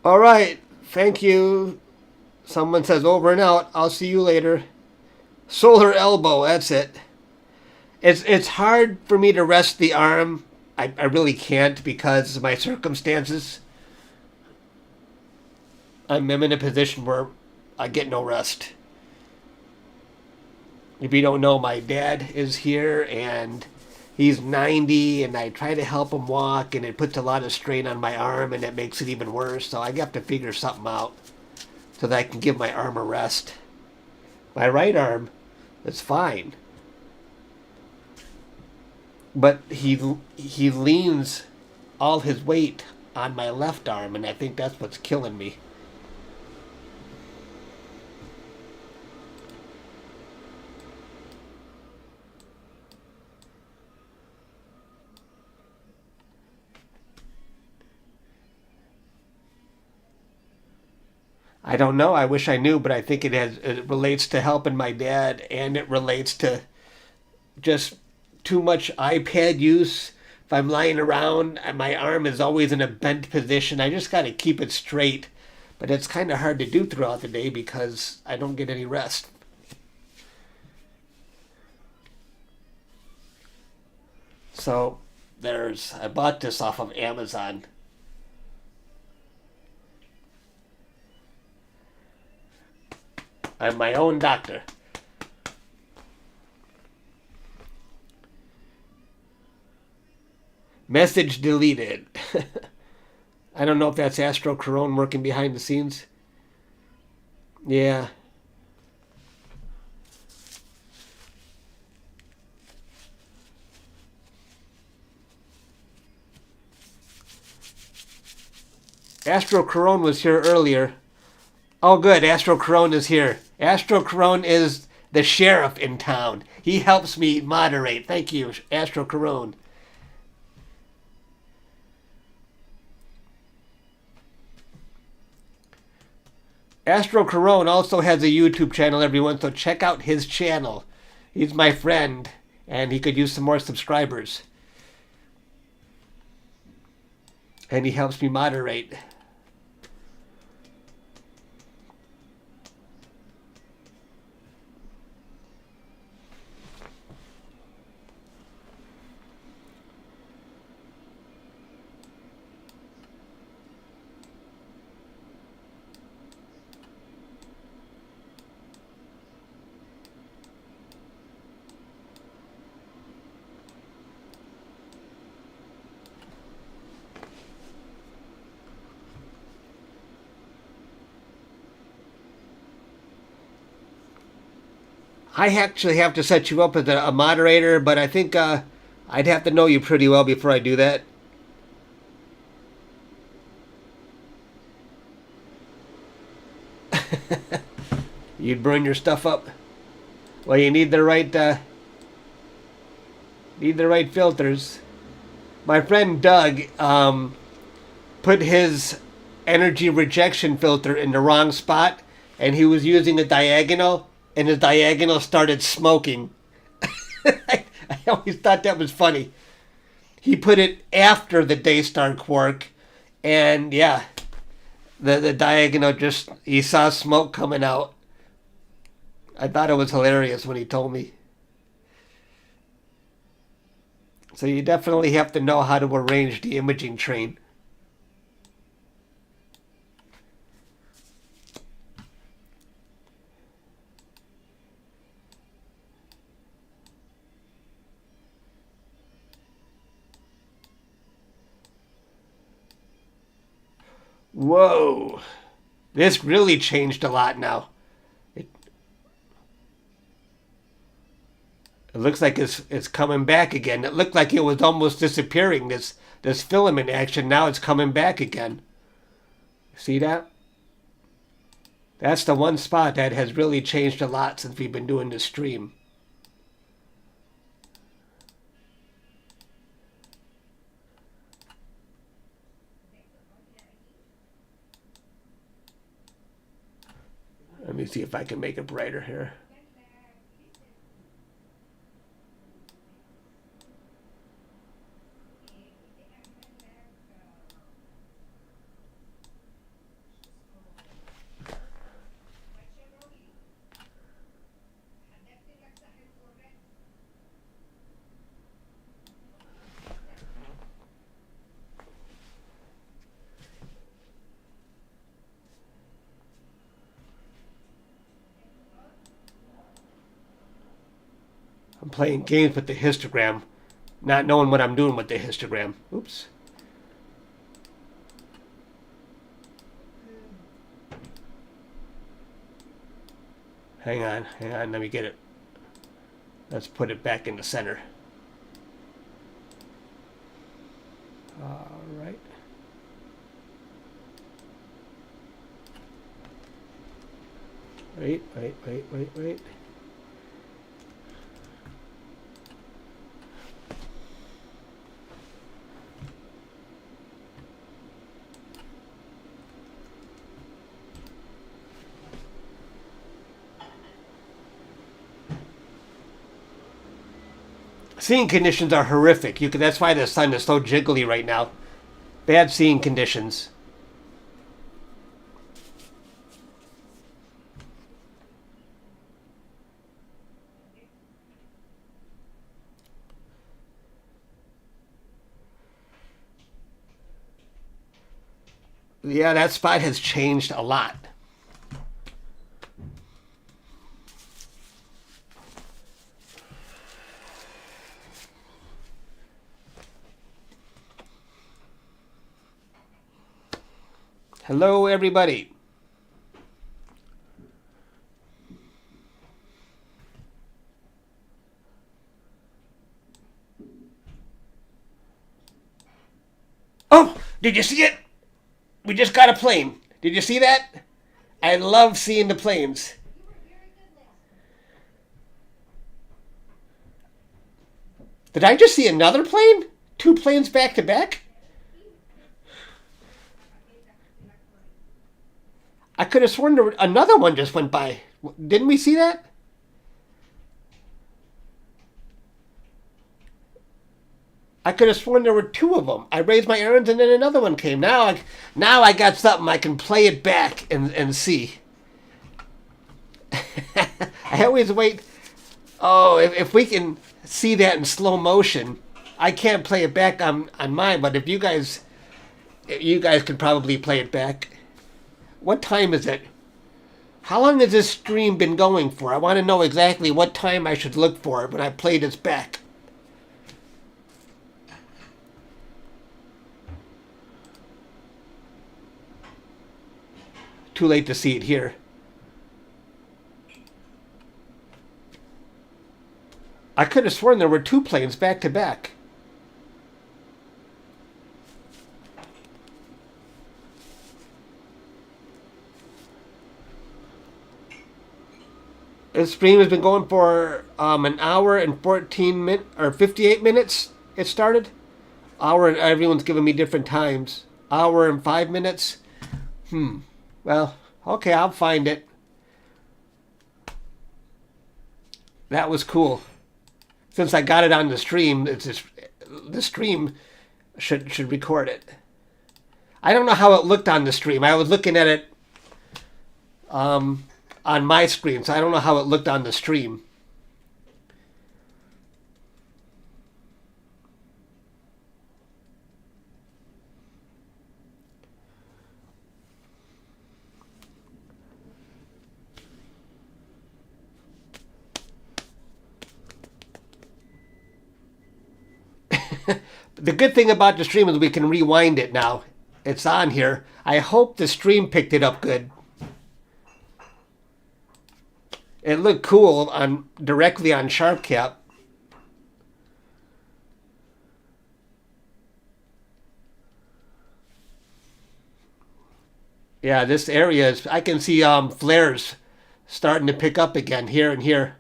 All right, thank you. Someone says over and out. I'll see you later. Solar elbow, that's it. It's hard for me to rest the arm. I really can't because of my circumstances. I'm in a position where I get no rest. If you don't know, my dad is here and he's 90 and I try to help him walk and it puts a lot of strain on my arm and it makes it even worse. So I have to figure something out so that I can give my arm a rest. My right arm is fine. But he leans all his weight on my left arm and I think that's what's killing me. I don't know. I wish I knew, but I think it relates to helping my dad, and it relates to just too much iPad use. If I'm lying around, my arm is always in a bent position. I just got to keep it straight, but it's kind of hard to do throughout the day because I don't get any rest. So I bought this off of Amazon. I'm my own doctor. Message deleted. I don't know if that's Astro Corone working behind the scenes. Yeah. Astro Corone was here earlier. Oh, good. Astro Corone is here. Astro Corone is the sheriff in town. He helps me moderate. Thank you, Astro Corone. Astro Corone also has a YouTube channel, everyone, so check out his channel. He's my friend, and he could use some more subscribers. And he helps me moderate. I actually have to set you up as a moderator, but I think I'd have to know you pretty well before I do that. You'd burn your stuff up. Well, you need the right filters. My friend Doug put his energy rejection filter in the wrong spot, and he was using a diagonal, and his diagonal started smoking. I always thought that was funny. He put it after the DayStar Quark, and yeah, the diagonal just, he saw smoke coming out. I thought it was hilarious when he told me. So you definitely have to know how to arrange the imaging train. Whoa. This really changed a lot now. It looks like it's coming back again. It looked like it was almost disappearing, this filament action. Now it's coming back again. See that? That's the one spot that has really changed a lot since we've been doing this stream. Let me see if I can make it brighter here. I'm playing games with the histogram, not knowing what I'm doing with the histogram. Oops. Hang on, let me get it. Let's put it back in the center. All right. Wait. Seeing conditions are horrific. That's why the sun is so jiggly right now. Bad seeing conditions. Yeah, that spot has changed a lot. Hello, everybody. Oh, did you see it? We just got a plane. Did you see that? I love seeing the planes. Did I just see another plane? 2 planes back to back? I could have sworn another one just went by. Didn't we see that? I could have sworn there were 2 of them. I raised my arms and then another one came. Now I got something. I can play it back and see. I always wait. Oh, if we can see that in slow motion, I can't play it back on mine. But if you guys could probably play it back. What time is it? How long has this stream been going for? I want to know exactly what time I should look for when I play this back. Too late to see it here. I could have sworn there were 2 planes back to back. This stream has been going for an hour and 58 minutes. It started. Hour, and everyone's giving me different times. Hour and 5 minutes. Well, okay, I'll find it. That was cool. Since I got it on the stream, the stream should record it. I don't know how it looked on the stream. I was looking at it on my screen, so I don't know how it looked on the stream. The good thing about the stream is we can rewind it now It's on here. I hope the stream picked it up good. It looked cool on directly on SharpCap. Yeah, this area is, I can see flares starting to pick up again here and here.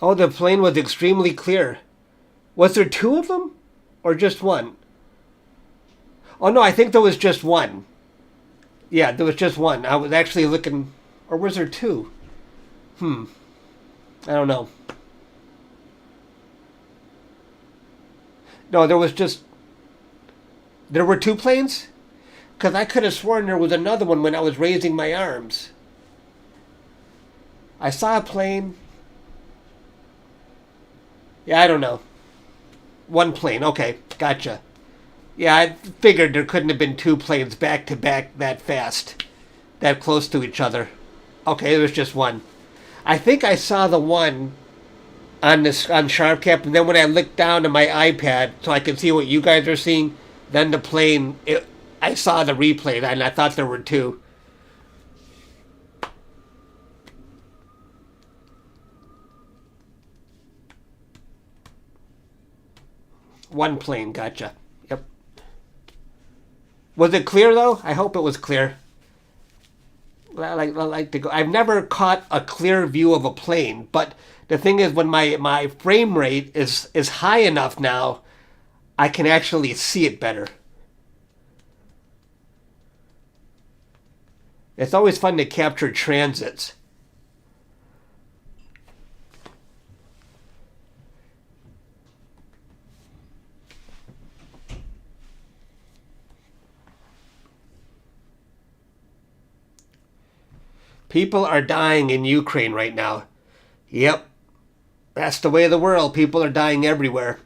Oh, the plane was extremely clear. Was there two of them? Or just one? Oh, no, I think there was just one. Yeah, there was just one. I was actually looking... Or was there two? I don't know. No, there was just... There were two planes? Because I could have sworn there was another one when I was raising my arms. I saw a plane... Yeah, I don't know. One plane. Okay, gotcha. Yeah, I figured there couldn't have been two planes back to back that fast, that close to each other. Okay, there was just one. I think I saw the one on this on SharpCap, and then when I looked down at my iPad so I could see what you guys are seeing, then the plane. I saw the replay, and I thought there were two. One plane, gotcha. Yep. Was it clear though? I hope it was clear. I like to go. I've never caught a clear view of a plane, but the thing is, when my frame rate is high enough now, I can actually see it better. It's always fun to capture transits. People are dying in Ukraine right now. Yep. That's the way of the world. People are dying everywhere.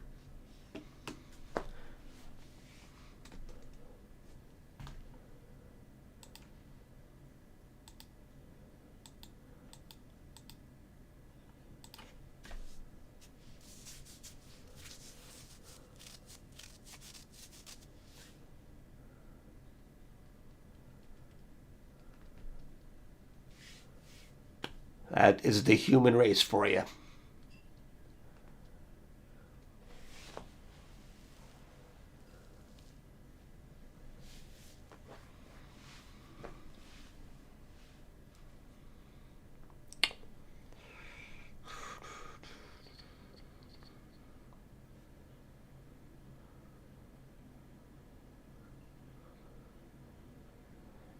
That is the human race for you.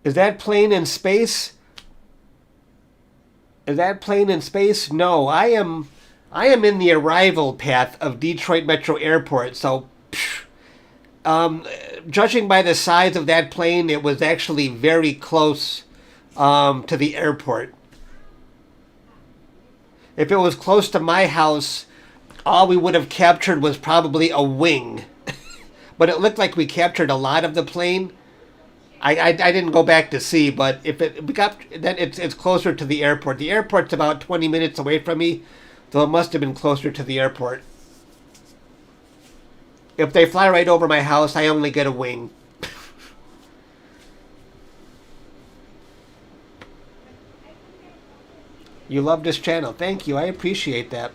Is that plane in space? Is that plane in space? No, I am in the arrival path of Detroit Metro Airport. So, judging by the size of that plane, it was actually very close to the airport. If it was close to my house, all we would have captured was probably a wing. But it looked like we captured a lot of the plane. I didn't go back to see, but if we got then it's closer to the airport. The airport's about 20 minutes away from me, so it must have been closer to the airport. If they fly right over my house, I only get a wing. You love this channel. Thank you. I appreciate that.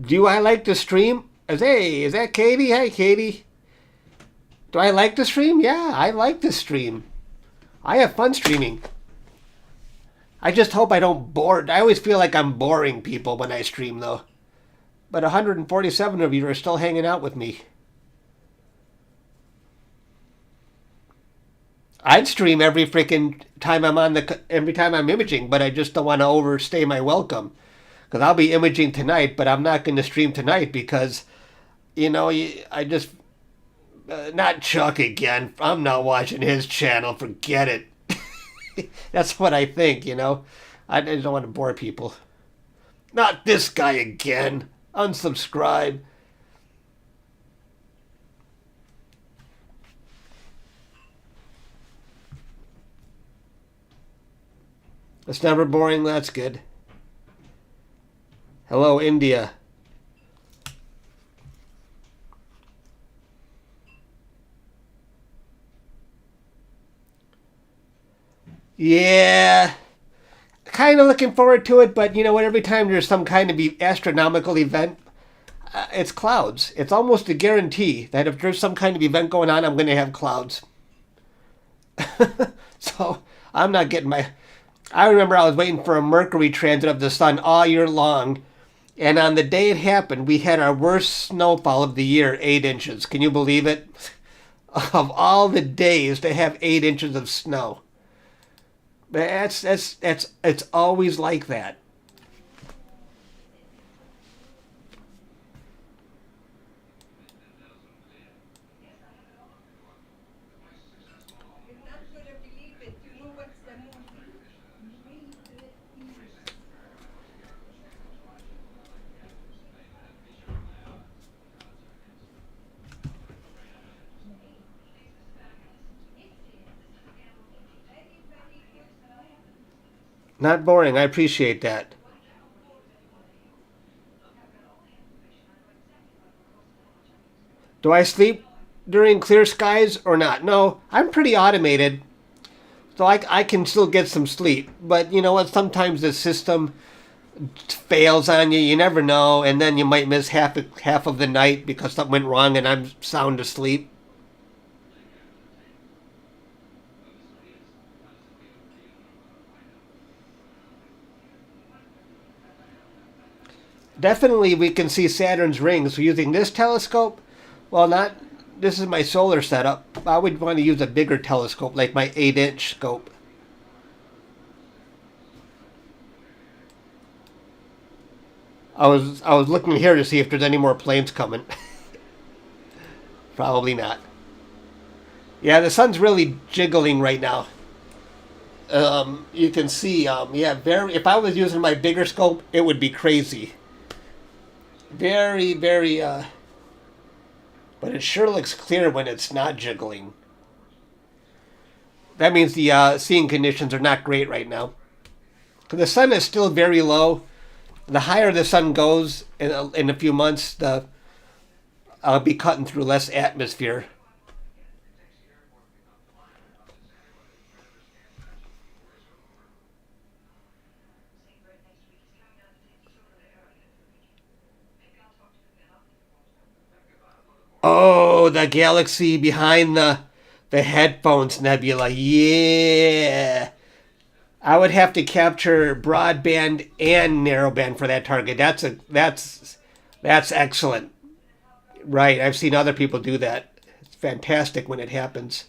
Do I like to stream? Hey, is that Katie? Hi, Katie. Do I like to stream? Yeah, I like to stream. I have fun streaming. I just hope I don't bore. I always feel like I'm boring people when I stream, though. But 147 of you are still hanging out with me. I'd stream every freaking time every time I'm imaging, but I just don't want to overstay my welcome. Because I'll be imaging tonight, but I'm not going to stream tonight because, I just, not Chuck again. I'm not watching his channel. Forget it. That's what I think, I just don't want to bore people. Not this guy again. Unsubscribe. It's never boring. That's good. Hello, India. Yeah. Kind of looking forward to it, but every time there's some kind of astronomical event, it's clouds. It's almost a guarantee that if there's some kind of event going on, I'm going to have clouds. So I'm not getting my... I remember I was waiting for a Mercury transit of the sun all year long, and on the day it happened, we had our worst snowfall of the year, 8 inches. Can you believe it? Of all the days to have 8 inches of snow. It's always like that. Not boring. I appreciate that. Do I sleep during clear skies or not? No, I'm pretty automated, so I can still get some sleep. But you know what? Sometimes the system fails on you. You never know, and then you might miss half of the night because something went wrong and I'm sound asleep. Definitely, we can see Saturn's rings using this telescope. Well, not. This is my solar setup. I would want to use a bigger telescope, like my 8-inch scope. I was looking here to see if there's any more planes coming. Probably not. Yeah, the sun's really jiggling right now. You can see, yeah, if I was using my bigger scope, it would be crazy. Very, very, but it sure looks clear when it's not jiggling. That means the seeing conditions are not great right now. The sun is still very low. The higher the sun goes in a few months, I'll be cutting through less atmosphere. Oh, the galaxy behind the headphones nebula. Yeah. I would have to capture broadband and narrowband for that target. That's excellent. Right, I've seen other people do that. It's fantastic when it happens.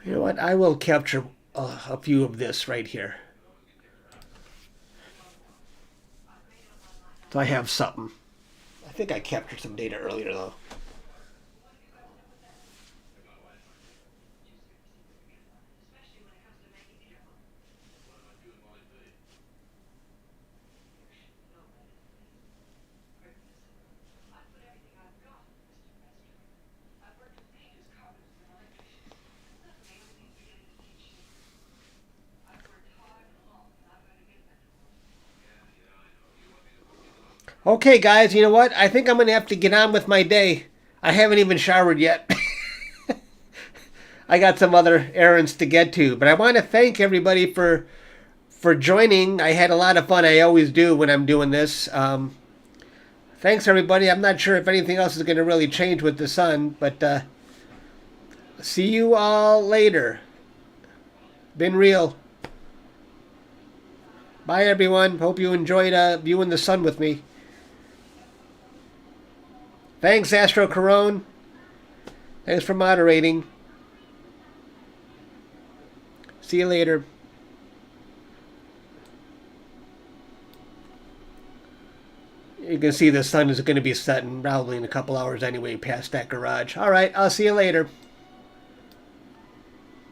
You know what? I will capture a few of this right here. So I have something. I think I captured some data earlier though. Okay, guys, you know what? I think I'm going to have to get on with my day. I haven't even showered yet. I got some other errands to get to. But I want to thank everybody for joining. I had a lot of fun. I always do when I'm doing this. Thanks, everybody. I'm not sure if anything else is going to really change with the sun, but see you all later. Been real. Bye, everyone. Hope you enjoyed viewing the sun with me. Thanks, Astro Corone. Thanks for moderating. See you later. You can see the sun is going to be setting probably in a couple hours anyway past that garage. All right, I'll see you later.